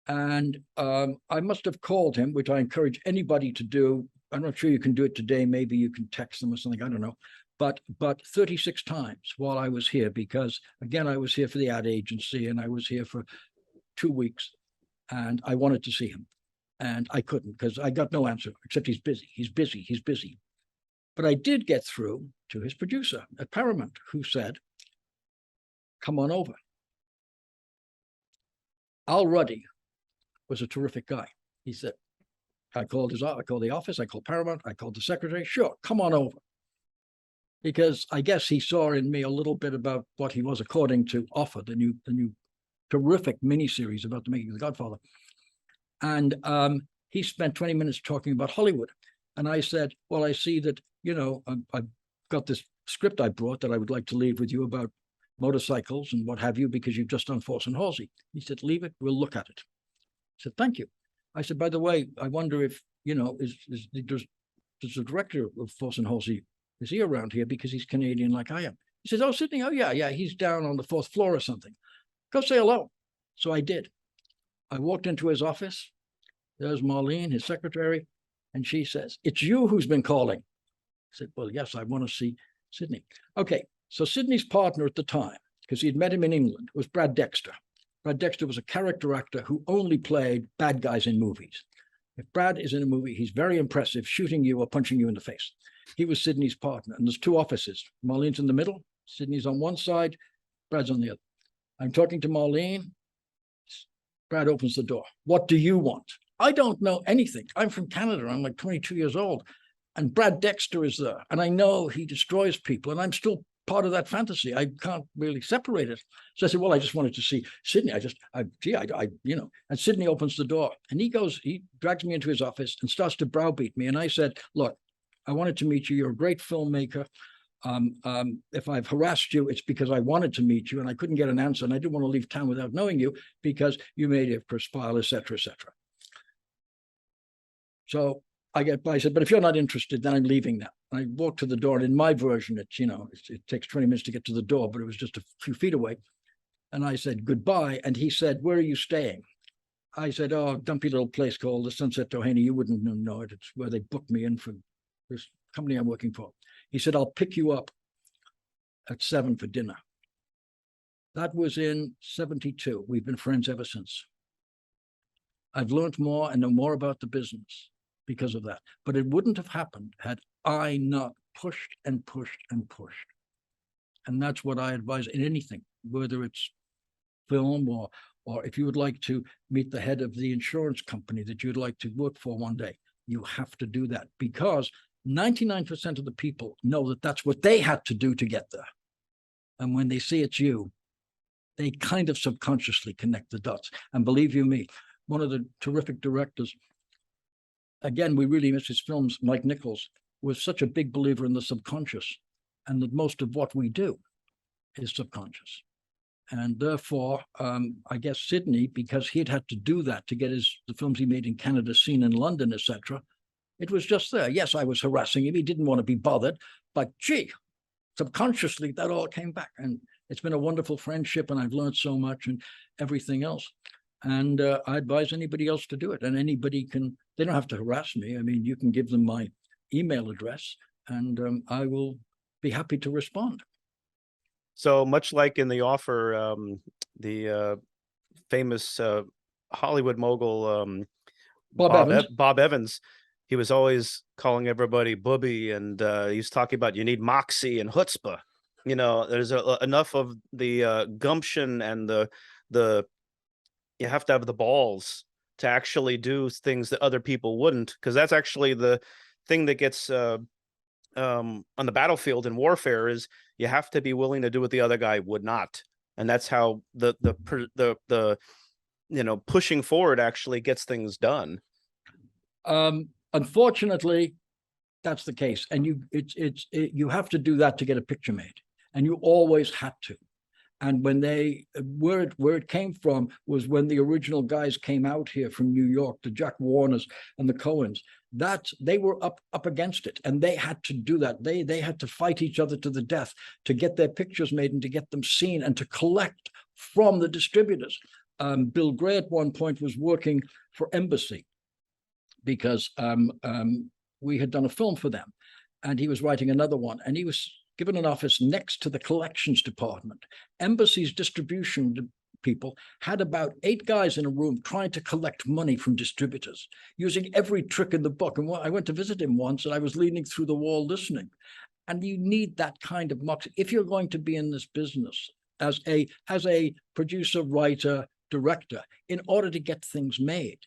And I must have called him, which I encourage anybody to do. I'm not sure you can do it today. Maybe you can text them or something. I don't know. But 36 times while I was here, because again, I was here for the ad agency and I was here for 2 weeks and I wanted to see him and I couldn't because I got no answer except he's busy. But I did get through to his producer at Paramount, who said, come on over. Al Ruddy was a terrific guy. He said, I called the office, I called Paramount, I called the secretary. Sure, come on over. Because I guess he saw in me a little bit about what he was according to Offer, the new terrific miniseries about the making of The Godfather. And he spent 20 minutes talking about Hollywood. And I said, well, I see that, I've got this script I brought that I would like to leave with you about motorcycles and what have you, because you've just done Force and Halsey. He said, leave it, we'll look at it. I said, thank you. I said, by the way, I wonder if, does the director of Force and Halsey, is he around here because he's Canadian like I am? He says, oh, Sidney, oh, yeah, he's down on the 4th floor or something. Go say hello. So I did. I walked into his office. There's Marlene, his secretary, and she says, it's you who's been calling. I said, well, yes, I want to see Sidney. Okay, so Sidney's partner at the time, because he had met him in England, was Brad Dexter. Brad Dexter was a character actor who only played bad guys in movies. If Brad is in a movie, he's very impressive, shooting you or punching you in the face. He was Sidney's partner, and there's two offices. Marlene's in the middle, Sidney's on one side, Brad's on the other. I'm talking to Marlene. Brad opens the door. What do you want? I don't know anything. I'm from Canada. I'm like 22 years old. And Brad Dexter is there. And I know he destroys people. And I'm still part of that fantasy. I can't really separate it. So I said, well, I just wanted to see Sidney. And Sidney opens the door and he drags me into his office and starts to browbeat me. And I said, look, I wanted to meet you. You're a great filmmaker. If I've harassed you, it's because I wanted to meet you and I couldn't get an answer. And I didn't want to leave town without knowing you because you made it perspire, et cetera, et cetera. So I said, but if you're not interested, then I'm leaving now. I walked to the door, and in my version, it takes 20 minutes to get to the door, but it was just a few feet away. And I said, goodbye. And he said, where are you staying? I said, oh, dumpy little place called the Sunset Doheny. You wouldn't know it. It's where they booked me in for this company I'm working for. He said, I'll pick you up at 7 for dinner. That was in 72. We've been friends ever since. I've learned more and know more about the business because of that. But it wouldn't have happened had I not pushed and pushed and pushed. And that's what I advise in anything, whether it's film or if you would like to meet the head of the insurance company that you'd like to work for one day, you have to do that because 99% of the people know that that's what they had to do to get there. And when they see it's you, they kind of subconsciously connect the dots. And believe you me, one of the terrific directors, again, we really miss his films, Mike Nichols, was such a big believer in the subconscious and that most of what we do is subconscious. And therefore, I guess Sidney, because he'd had to do that to get the films he made in Canada seen in London, etc., it was just there. Yes, I was harassing him. He didn't want to be bothered, but gee, subconsciously, that all came back. And it's been a wonderful friendship, and I've learned so much and everything else. And I advise anybody else to do it. And anybody they don't have to harass me. I mean, you can give them my email address and I will be happy to respond. So much like in The Offer, the famous Hollywood mogul, Bob Evans, he was always calling everybody booby, and he's talking about you need moxie and chutzpah. You know, there's enough of the gumption and the you have to have the balls to actually do things that other people wouldn't, because that's actually the thing that gets on the battlefield in warfare is you have to be willing to do what the other guy would not, and that's how the pushing forward actually gets things done. Unfortunately, that's the case, and you have to do that to get a picture made, and you always had to. And when where it came from was when the original guys came out here from New York, the Jack Warners and the Coens, that they were up against it, and they had to do that. They had to fight each other to the death to get their pictures made and to get them seen and to collect from the distributors. Bill Gray at one point was working for Embassy because we had done a film for them, and he was writing another one, and he was given an office next to the collections department. Embassy's distribution people had about 8 guys in a room trying to collect money from distributors, using every trick in the book. And I went to visit him once, and I was leaning through the wall listening. And you need that kind of moxie if you're going to be in this business as a producer, writer, director, in order to get things made.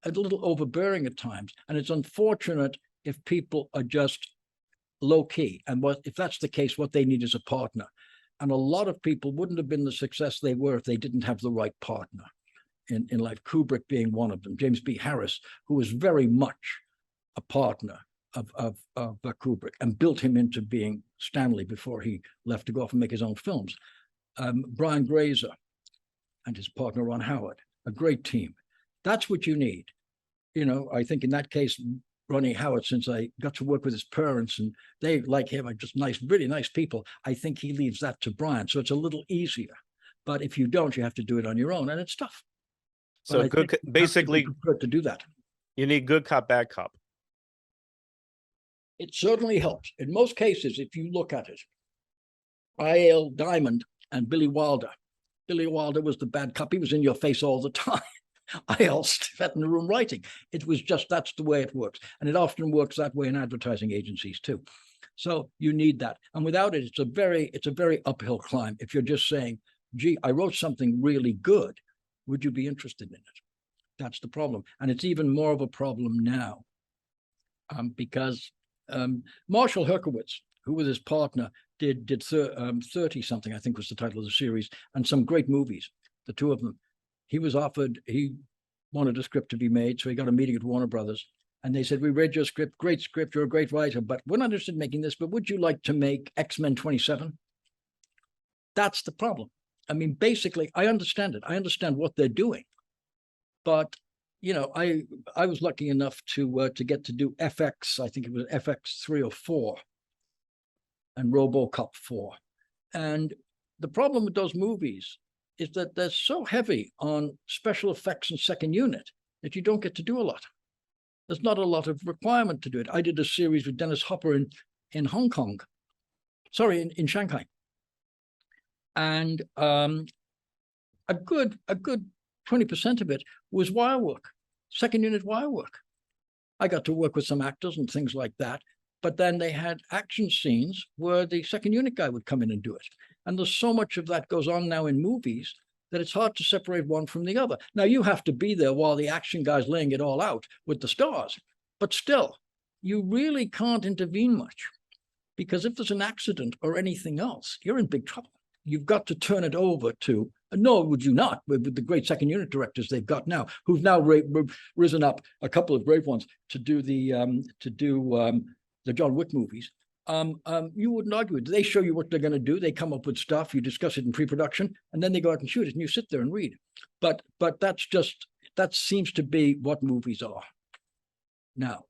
A little overbearing at times, and it's unfortunate if people are just low key. And if that's the case, what they need is a partner. And a lot of people wouldn't have been the success they were if they didn't have the right partner in life. Kubrick being one of them, James B. Harris, who was very much a partner of Kubrick and built him into being Stanley before he left to go off and make his own films. Brian Grazer and his partner Ron Howard, a great team. That's what you need. I think in that case, Ronnie Howard, since I got to work with his parents and they, like him, are just nice, really nice people, I think he leaves that to Brian. So it's a little easier. But if you don't, you have to do it on your own, and it's tough. So good, basically, to do that. You need good cop, bad cop. It certainly helps. In most cases, if you look at it, I.L. Diamond and Billy Wilder. Billy Wilder was the bad cop. He was in your face all the time. I all sat in the room writing. It was just, that's the way it works. And it often works that way in advertising agencies too. So you need that. And without it, it's a very uphill climb. If you're just saying, gee, I wrote something really good, would you be interested in it? That's the problem. And it's even more of a problem now because Marshall Herkowitz, who with his partner did 30 something, I think was the title of the series, and some great movies, the two of them. He wanted a script to be made, so he got a meeting at Warner Brothers, and they said, we read your script, you're a great writer, but we're not interested in making this, but would you like to make X-Men 27? That's the problem. I mean, basically, I understand it. I understand what they're doing, but you know, I was lucky enough to get to do FX. I think it was FX 3 or 4, and RoboCop 4. And the problem with those movies is that they're so heavy on special effects and second unit that you don't get to do a lot. There's not a lot of requirement to do it. I did a series with Dennis Hopper in Hong Kong, sorry, in Shanghai. And a good 20% of it was wire work, second unit wire work. I got to work with some actors and things like that, but then they had action scenes where the second unit guy would come in and do it. And there's so much of that goes on now in movies that it's hard to separate one from the other. Now you have to be there while the action guy's laying it all out with the stars, but still, you really can't intervene much, because if there's an accident or anything else, you're in big trouble. You've got to turn it over to, nor would you not, with the great second unit directors they've got now, who've now risen up, a couple of brave ones, to do the John Wick movies. You wouldn't argue it. They show you what they're going to do. They come up with stuff. You discuss it in pre-production, and then they go out and shoot it, and you sit there and read. But that seems to be what movies are now,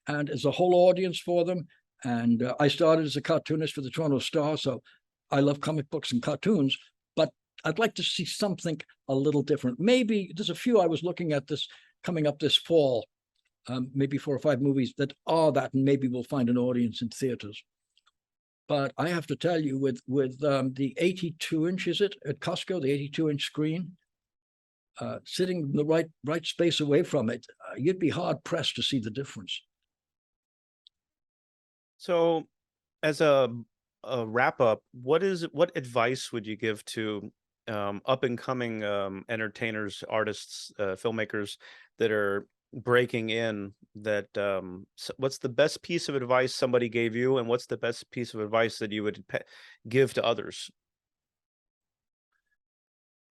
and there's a whole audience for them. And I started as a cartoonist for the Toronto Star, so I love comic books and cartoons, but I'd like to see something a little different. Maybe there's a few I was looking at this coming up this fall, maybe 4 or 5 movies that are that, and maybe we'll find an audience in theaters. But I have to tell you, with the 82-inch, is it, at Costco, the 82-inch screen, sitting in the right space away from it, you'd be hard pressed to see the difference. So, as a wrap up, what advice would you give to up and coming entertainers, artists, filmmakers that are breaking in? That what's the best piece of advice somebody gave you, and what's the best piece of advice that you would give to others?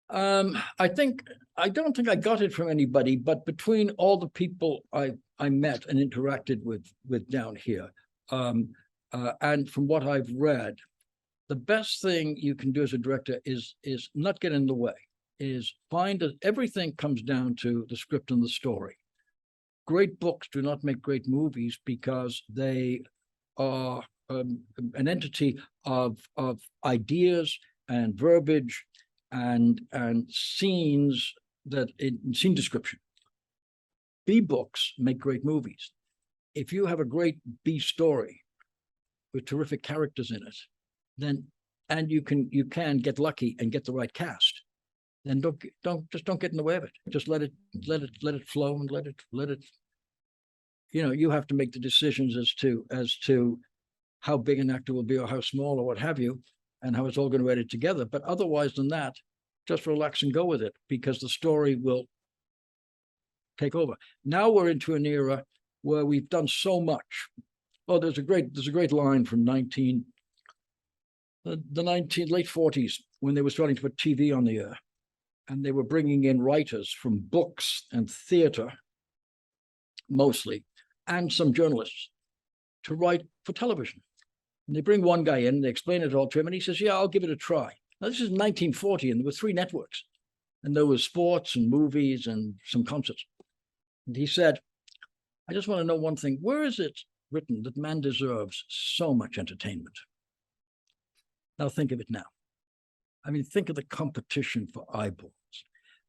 I don't think I got it from anybody, but between all the people I met and interacted with down here, and from what I've read, the best thing you can do as a director is not get in the way, is everything comes down to the script and the story. Great books do not make great movies because they are an entity of ideas and verbiage and scenes, scene description. B books make great movies. If you have a great B story with terrific characters in it, then, and you can get lucky and get the right cast, then don't get in the way of it. Just let it flow, and let it. You know, you have to make the decisions as to how big an actor will be, or how small, or what have you, and how it's all going to edit together. But otherwise than that, just relax and go with it, because the story will take over. Now we're into an era where we've done so much. Oh, there's a great line from the late 40s, when they were starting to put TV on the air, and they were bringing in writers from books and theater, mostly, and some journalists to write for television. And they bring one guy in, they explain it all to him, and he says, yeah, I'll give it a try. Now, this is 1940, and there were 3 networks, and there was sports and movies and some concerts. And he said, I just want to know one thing. Where is it written that man deserves so much entertainment? Now think of it now. I mean, think of the competition for eyeballs.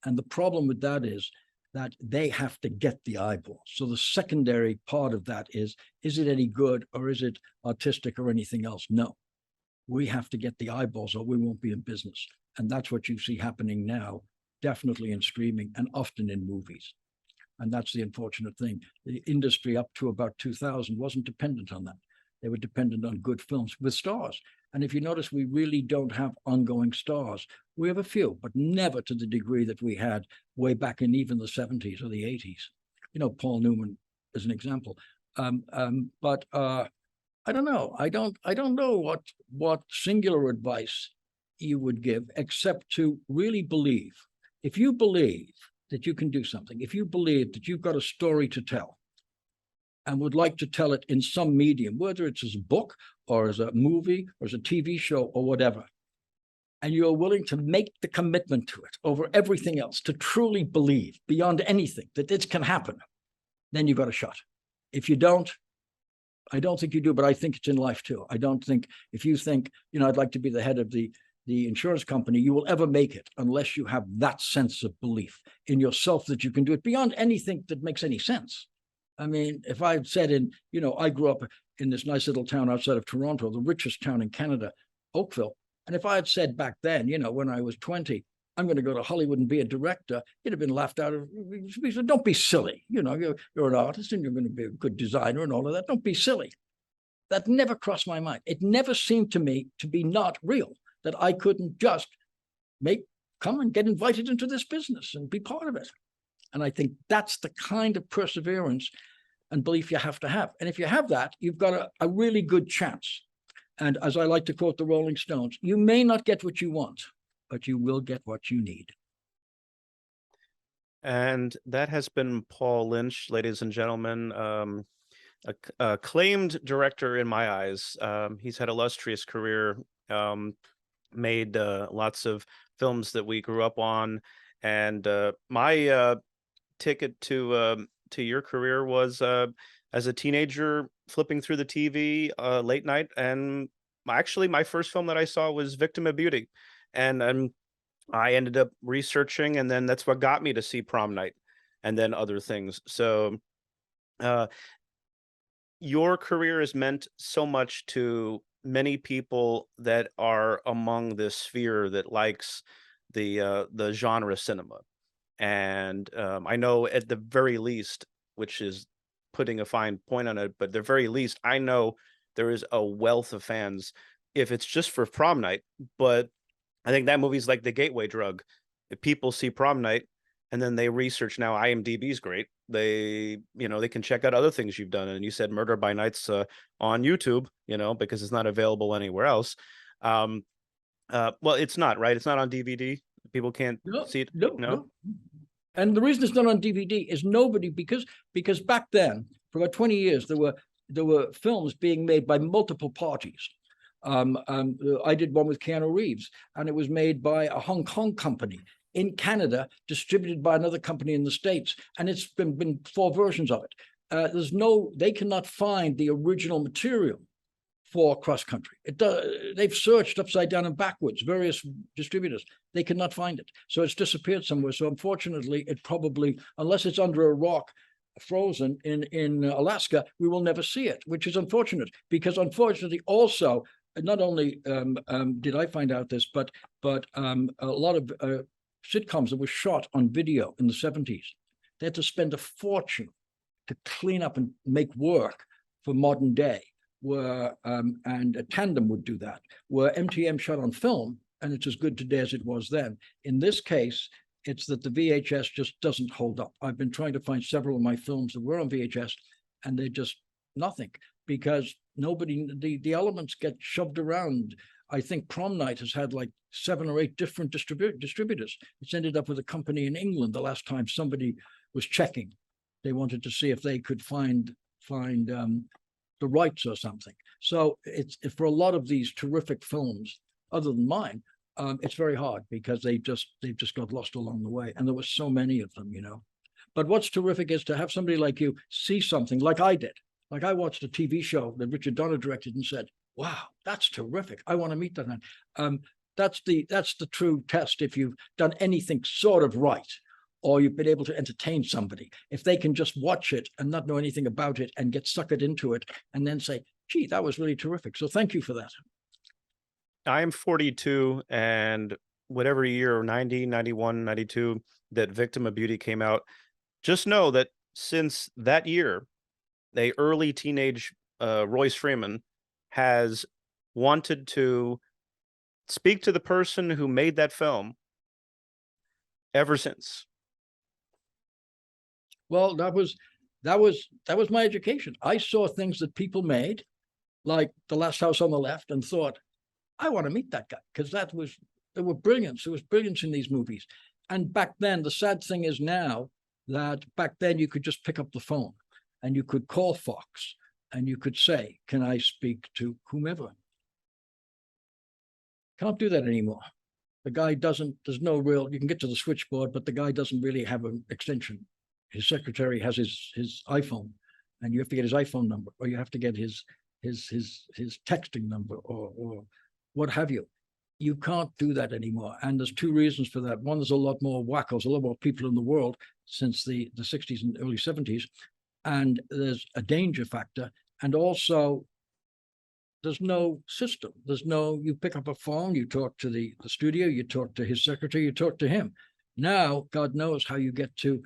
And the problem with that is that they have to get the eyeballs. So the secondary part of that is it any good, or is it artistic, or anything else? No, we have to get the eyeballs, or we won't be in business. And that's what you see happening now definitely in streaming and often in movies. And that's the unfortunate thing. The industry up to about 2000 wasn't dependent on that. They were dependent on good films with stars. And if you notice, we really don't have ongoing stars. We have a few, but never to the degree that we had way back in even the 70s or the 80s. You know, Paul Newman is an example. But I don't know. I don't know what singular advice you would give, except to really believe. If you believe that you can do something, if you believe that you've got a story to tell and would like to tell it in some medium, whether it's as a book or as a movie or as a TV show or whatever, and you're willing to make the commitment to it over everything else, to truly believe beyond anything that this can happen, then you've got a shot. If you don't, I don't think you do, but I think it's in life too. I don't think if you think, you know, I'd like to be the head of the insurance company, you will ever make it unless you have that sense of belief in yourself that you can do it beyond anything that makes any sense. I mean, if I had said I grew up in this nice little town outside of Toronto, the richest town in Canada, Oakville. And if I had said back then, when I was 20, I'm going to go to Hollywood and be a director, it'd have been laughed out of. Don't be silly. You're an artist and you're going to be a good designer and all of that. Don't be silly. That never crossed my mind. It never seemed to me to be not real, that I couldn't just come and get invited into this business and be part of it. And I think that's the kind of perseverance and belief you have to have. And if you have that, you've got a really good chance. And as I like to quote the Rolling Stones, you may not get what you want, but you will get what you need. And that has been Paul Lynch, ladies and gentlemen, acclaimed director in my eyes. He's had an illustrious career, made lots of films that we grew up on. And my ticket to your career was as a teenager flipping through the TV late night. And actually, my first film that I saw was Victim of Beauty. And I ended up researching, and then that's what got me to see Prom Night and then other things. So your career has meant so much to many people that are among this sphere that likes the genre cinema. And I know at the very least, which is putting a fine point on it, but at the very least, I know there is a wealth of fans if it's just for Prom Night. But I think that movie's like the gateway drug. If people see Prom Night and then they research, now IMDb's great. They can check out other things you've done. And you said Murder by Night's on YouTube, because it's not available anywhere else. Well, it's not, right? It's not on DVD. People can't see it. No. And the reason it's not on DVD is because back then, for about 20 years, there were films being made by multiple parties. I did one with Keanu Reeves, and it was made by a Hong Kong company in Canada, distributed by another company in the States, and it's been 4 versions of it. They cannot find the original material for Cross Country. They've searched upside down and backwards, various distributors. They cannot find it. So it's disappeared somewhere. So unfortunately, it probably, unless it's under a rock, frozen in Alaska, we will never see it, which is unfortunate, because unfortunately also, not only did I find out this, but a lot of sitcoms that were shot on video in the 70s, they had to spend a fortune to clean up and make work for modern day, and a Tandem would do that, where MTM shot on film, and it's as good today as it was then. In this case, it's that the VHS just doesn't hold up. I've been trying to find several of my films that were on VHS, and they're just nothing, because the elements get shoved around. I think Prom Night has had like 7 or 8 different distributors. It's ended up with a company in England the last time somebody was checking. They wanted to see if they could find the rights or something. So it's for a lot of these terrific films, other than mine, it's very hard, because they've just got lost along the way. And there were so many of them, But what's terrific is to have somebody like you see something like I did. Like I watched a TV show that Richard Donner directed and said, wow, that's terrific. I want to meet that man. That's the true test. If you've done anything sort of right, or you've been able to entertain somebody, if they can just watch it and not know anything about it and get suckered into it and then say, gee, that was really terrific. So thank you for that. I am 42, and whatever year, 90, 91, 92, that Victim of Beauty came out, just know that since that year, a early teenage Royce Freeman has wanted to speak to the person who made that film ever since. Well, that was my education. I saw things that people made, like The Last House on the Left, and thought, I want to meet that guy, because there were brilliance. There was brilliance in these movies. And back then, the sad thing is now that back then you could just pick up the phone and you could call Fox and you could say, can I speak to whomever? Can't do that anymore. The guy doesn't, there's no real, you can get to the switchboard, but the guy doesn't really have an extension. His secretary has his iPhone, and you have to get his iPhone number, or you have to get his texting number, or what have you. You can't do that anymore. And there's two reasons for that. One, there's a lot more wackos, a lot more people in the world since the 60s and early 70s. And there's a danger factor. And also, there's no system. There's no, you pick up a phone, you talk to the studio, you talk to his secretary, you talk to him. Now, God knows how you get to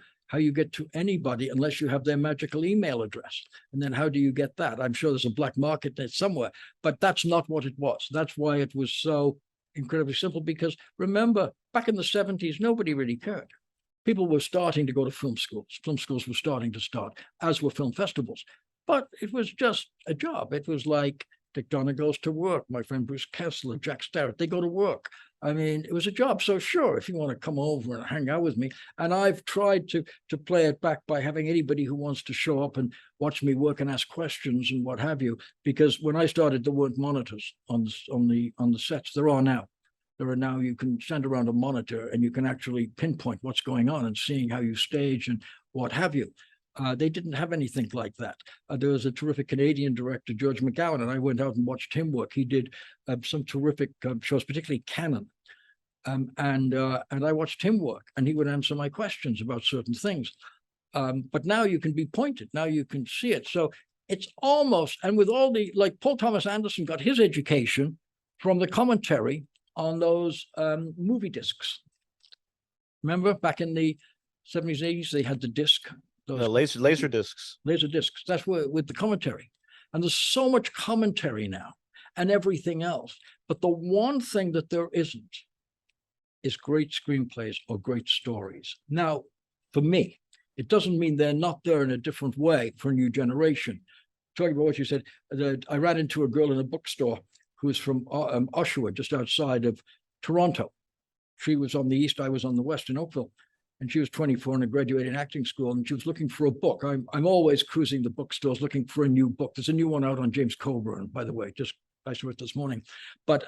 anybody unless you have their magical email address. And then how do you get that? I'm sure there's a black market there somewhere, but that's not what it was. That's why it was so incredibly simple, because remember, back in the 70s, nobody really cared. People were starting to go to film schools. Film schools were starting to start, as were film festivals. But it was just a job. It was like Dick Donner goes to work. My friend Bruce Kessler, Jack Starrett, they go to work. I mean, it was a job. So sure, if you want to come over and hang out with me, and I've tried to play it back by having anybody who wants to show up and watch me work and ask questions and what have you. Because when I started, there weren't monitors on the sets. There are now. There are now, you can send around a monitor and you can actually pinpoint what's going on and seeing how you stage and what have you. They didn't have anything like that. There was a terrific Canadian director, George McGowan, and I went out and watched him work. He did some terrific shows, particularly Canon. And I watched him work, and he would answer my questions about certain things. But now you can be pointed. Now you can see it. So it's almost, and with all the, like Paul Thomas Anderson got his education from the commentary on those movie discs. Remember back in the 70s, 80s, they had the disc. Laser discs. Laser discs. That's where, with the commentary. And there's so much commentary now and everything else. But the one thing that there isn't is great screenplays or great stories. Now, for me, it doesn't mean they're not there in a different way for a new generation. Talking about what you said, I ran into a girl in a bookstore who's from Oshawa, just outside of Toronto. She was on the east, I was on the west in Oakville. And she was 24 and a graduated acting school, and she was looking for a book. I'm always cruising the bookstores looking for a new book. There's a new one out on James Coburn, by the way, just I saw it this morning. But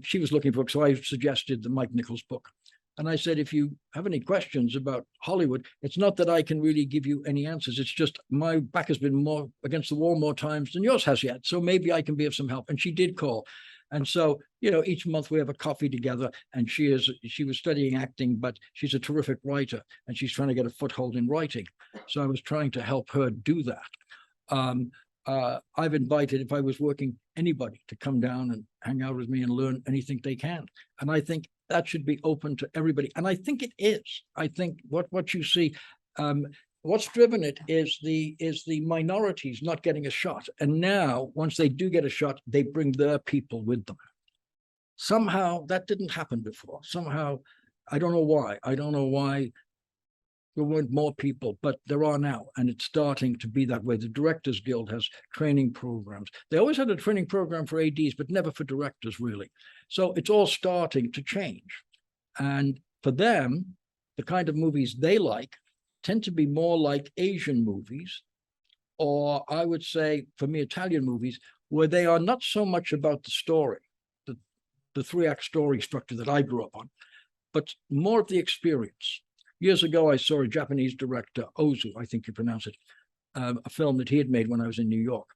she was looking for it, so I suggested the Mike Nichols book. And I said, if you have any questions about Hollywood, it's not that I can really give you any answers. It's just my back has been more against the wall more times than yours has yet. So maybe I can be of some help. And she did call. And so, you know, each month we have a coffee together, and she was studying acting, but she's a terrific writer, and she's trying to get a foothold in writing. So I was trying to help her do that. I've invited, if I was working, anybody to come down and hang out with me and learn anything they can. And I think that should be open to everybody. And I think it is. I think what you see, what's driven it is the minorities not getting a shot. And now, once they do get a shot, they bring their people with them. Somehow that didn't happen before. Somehow, I don't know why. I don't know why there weren't more people, but there are now, and it's starting to be that way. The Directors Guild has training programs. They always had a training program for ADs, but never for directors, really. So it's all starting to change. And for them, the kind of movies they like tend to be more like Asian movies, or I would say, for me, Italian movies, where they are not so much about the story, the three-act story structure that I grew up on, but more of the experience. Years ago, I saw a Japanese director, Ozu, I think you pronounce it, a film that he had made when I was in New York.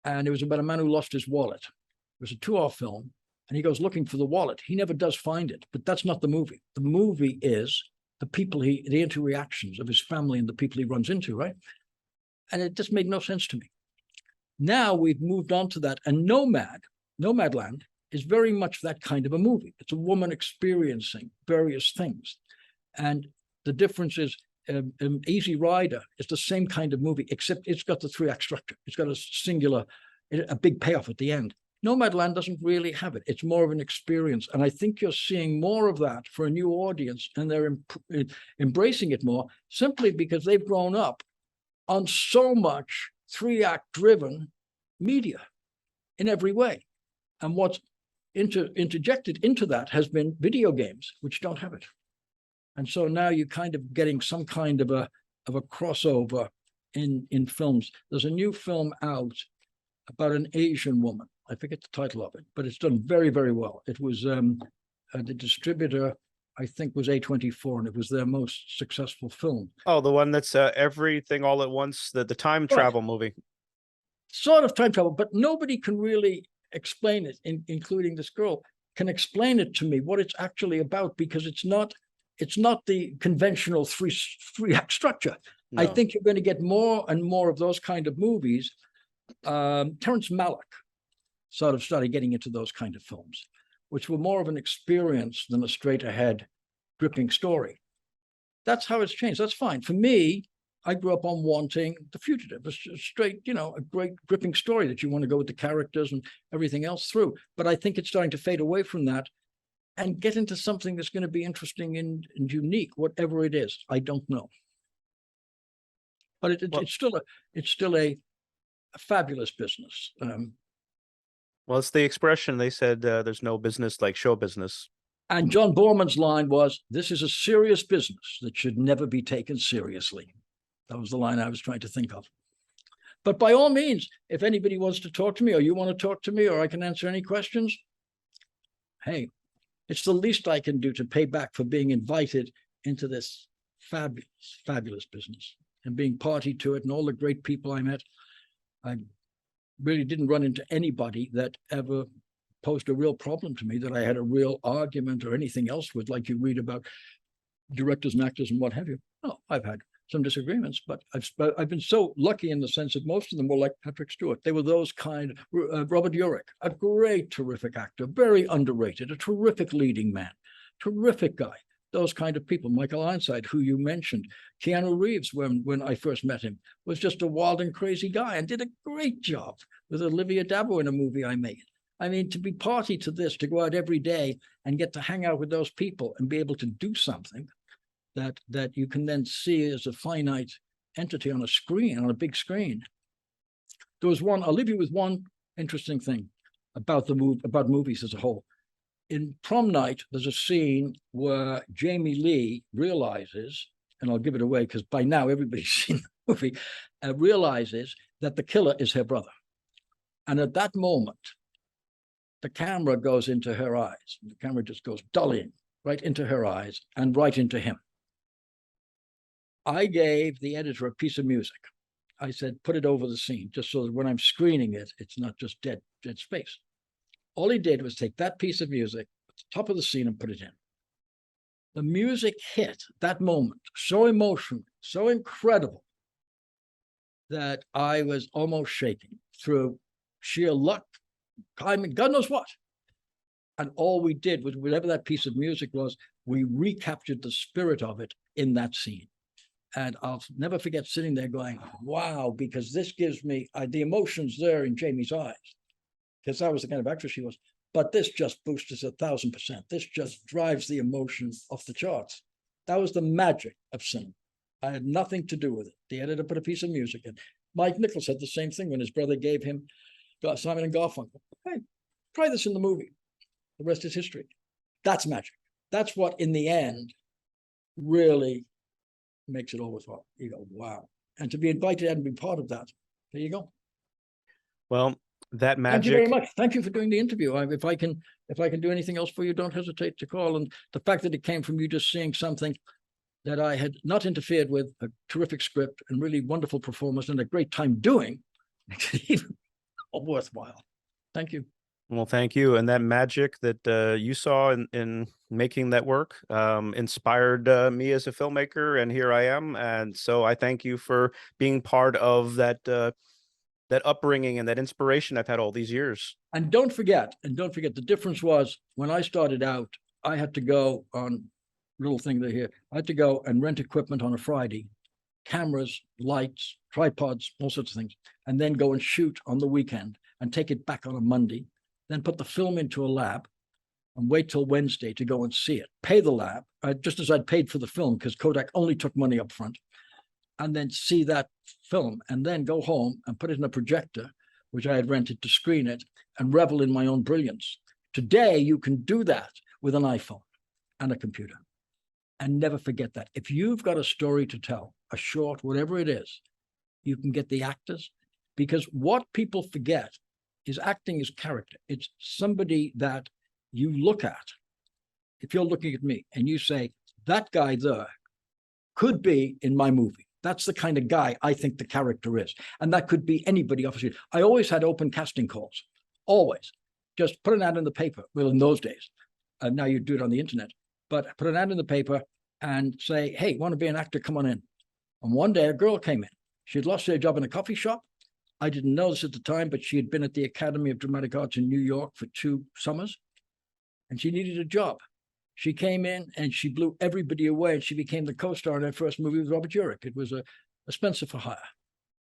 And it was about a man who lost his wallet. It was a 2-hour film, and he goes looking for the wallet. He never does find it, but that's not the movie. The movie is the people the interreactions of his family and the people he runs into, right? And it just made no sense to me. Now we've moved on to that, and Nomadland is very much that kind of a movie. It's a woman experiencing various things. And the difference is Easy Rider is the same kind of movie, except it's got the 3-act structure. It's got a big payoff at the end. Nomadland doesn't really have it. It's more of an experience. And I think you're seeing more of that for a new audience, and they're embracing it more simply because they've grown up on so much 3-act driven media in every way. And what's interjected into that has been video games, which don't have it. And so now you're kind of getting some kind of a crossover in films. There's a new film out about an Asian woman. I forget the title of it, but it's done very, very well. It was the distributor, I think, was A24, and it was their most successful film. Oh, the one that's Everything All at Once, the time travel movie. Sort of time travel, but nobody can really explain it, including this girl, can explain it to me what it's actually about, because it's not the conventional three-act structure. No. I think you're going to get more and more of those kind of movies. Terrence Malick sort of started getting into those kind of films, which were more of an experience than a straight ahead gripping story. That's how it's changed. That's fine. For me, I grew up on wanting The Fugitive, a straight, a great gripping story that you want to go with the characters and everything else through. But I think it's starting to fade away from that and get into something that's going to be interesting and unique, whatever it is. I don't know. But it's still a fabulous business. Well, it's the expression. They said there's no business like show business. And John Borman's line was, "This is a serious business that should never be taken seriously." That was the line I was trying to think of. But by all means, if anybody wants to talk to me, or you want to talk to me, or I can answer any questions, hey, it's the least I can do to pay back for being invited into this fabulous, fabulous business and being party to it, and all the great people I met. I really didn't run into anybody that ever posed a real problem to me, that I had a real argument or anything else with, like you read about directors and actors and what have you. No, I've had some disagreements, but I've been so lucky in the sense that most of them were like Patrick Stewart. They were those kind. Robert Urich, a great, terrific actor, very underrated, a terrific leading man, terrific guy. Those kind of people. Michael Ironside, who you mentioned, Keanu Reeves, when I first met him, was just a wild and crazy guy and did a great job with Olivia Dabo in a movie I made. I mean, to be party to this, to go out every day and get to hang out with those people and be able to do something that you can then see as a finite entity on a screen, on a big screen. I'll leave you with one interesting thing about about movies as a whole. In Prom Night, there's a scene where Jamie Lee realizes, and I'll give it away because by now everybody's seen the movie, realizes that the killer is her brother. And at that moment, the camera goes into her eyes. The camera just goes dulling right into her eyes and right into him. I gave the editor a piece of music. I said, put it over the scene, just so that when I'm screening it, it's not just dead space. All he did was take that piece of music at the top of the scene and put it in. The music hit that moment so emotional, so incredible, that I was almost shaking through sheer luck, I mean, God knows what. And all we did was, whatever that piece of music was, we recaptured the spirit of it in that scene. And I'll never forget sitting there going, wow, because this gives me the emotions there in Jamie's eyes, because that was the kind of actress she was. But this just boosts us 1,000%. This just drives the emotions off the charts. That was the magic of cinema. I had nothing to do with it. The editor put a piece of music in. Mike Nichols had the same thing when his brother gave him Simon and Garfunkel. Hey, try this in the movie. The rest is history. That's magic. That's what, in the end, really makes it all worthwhile. You go, wow. And to be invited and be part of that, there you go. Well, that magic. Thank you very much. Thank you for doing the interview. If I can do anything else for you, don't hesitate to call. And the fact that it came from you just seeing something that I had not interfered with, a terrific script and really wonderful performance and a great time doing, makes it even worthwhile. Thank you. Well, thank you. And that magic that you saw in making that work inspired me as a filmmaker, and here I am. And so I thank you for being part of that that upbringing and that inspiration I've had all these years. And don't forget, the difference was when I started out, I had to go on little thing they here. I had to go and rent equipment on a Friday, cameras, lights, tripods, all sorts of things, and then go and shoot on the weekend and take it back on a Monday, then put the film into a lab and wait till Wednesday to go and see it, pay the lab, just as I'd paid for the film, because Kodak only took money up front, and then see that film, and then go home and put it in a projector, which I had rented to screen it, and revel in my own brilliance. Today, you can do that with an iPhone and a computer. And never forget that. If you've got a story to tell, a short, whatever it is, you can get the actors, because what people forget is acting is character. It's somebody that you look at. If you're looking at me and you say, that guy there could be in my movie. That's the kind of guy I think the character is. And that could be anybody off the street. I always had open casting calls, always. Just put an ad in the paper. Well, in those days, now you do it on the internet, but put an ad in the paper and say, hey, want to be an actor? Come on in. And one day a girl came in. She had lost her job in a coffee shop. I didn't know this at the time, but she had been at the Academy of Dramatic Arts in New York for 2 summers, and she needed a job. She came in and she blew everybody away, and she became the co-star in her first movie with Robert Urich. It was a Spencer for Hire.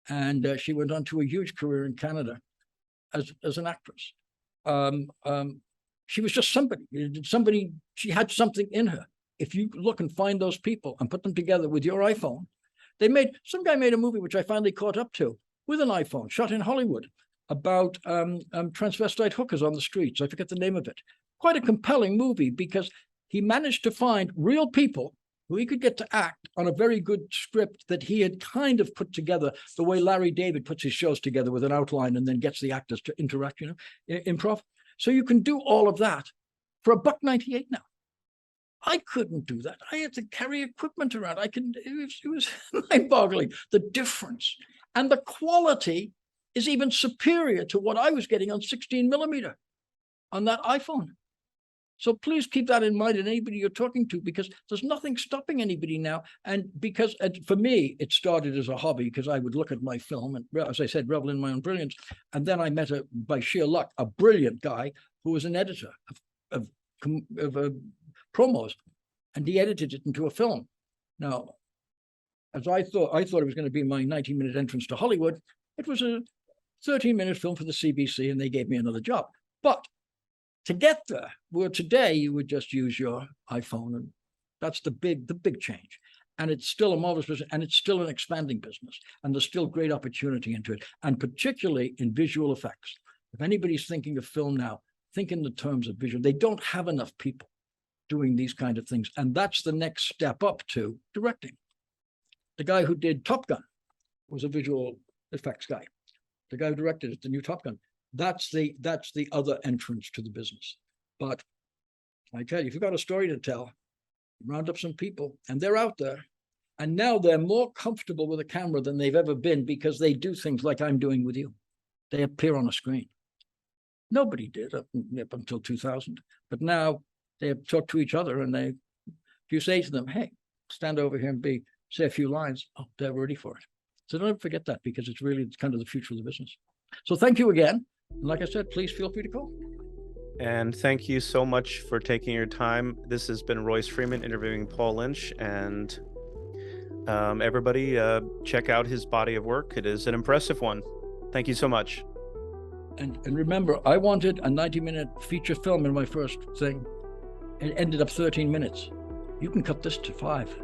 And she went on to a huge career in Canada as an actress. She was just somebody, she had something in her. If you look and find those people and put them together with your iPhone, some guy made a movie, which I finally caught up to, with an iPhone, shot in Hollywood, about transvestite hookers on the streets. I forget the name of it. Quite a compelling movie, because he managed to find real people who he could get to act on a very good script that he had kind of put together the way Larry David puts his shows together, with an outline and then gets the actors to interact, improv. So you can do all of that for $1.98 now. I couldn't do that. I had to carry equipment around. It was mind-boggling, the difference. And the quality is even superior to what I was getting on 16 millimeter on that iPhone. So please keep that in mind, and anybody you're talking to, because there's nothing stopping anybody now. And because for me, it started as a hobby, because I would look at my film and, as I said, revel in my own brilliance. And then I met, by sheer luck, a brilliant guy who was an editor of promos, and he edited it into a film. Now, as I thought it was going to be my 90-minute entrance to Hollywood, it was a 13-minute film for the CBC, and they gave me another job. But to get there, where today you would just use your iPhone, and that's the big change. And it's still a marvelous business, and it's still an expanding business, and there's still great opportunity into it, and particularly in visual effects. If anybody's thinking of film now, think in the terms of visual. They don't have enough people doing these kind of things, and that's the next step up to directing. The guy who did Top Gun was a visual effects guy. The guy who directed it, the new Top Gun. That's the other entrance to the business. But I tell you, if you've got a story to tell, round up some people, and they're out there. And now they're more comfortable with a camera than they've ever been, because they do things like I'm doing with you. They appear on a screen. Nobody did up until 2000. But now they talk to each other, and if you say to them, hey, stand over here and say a few lines, oh, they're ready for it. So don't forget that, because it's kind of the future of the business. So thank you again. And like I said, please feel free to call. And thank you so much for taking your time. This has been Royce Freeman interviewing Paul Lynch, and everybody check out his body of work. It is an impressive one. Thank you so much. And remember, I wanted a 90-minute feature film in my first thing. It ended up 13 minutes. You can cut this to 5.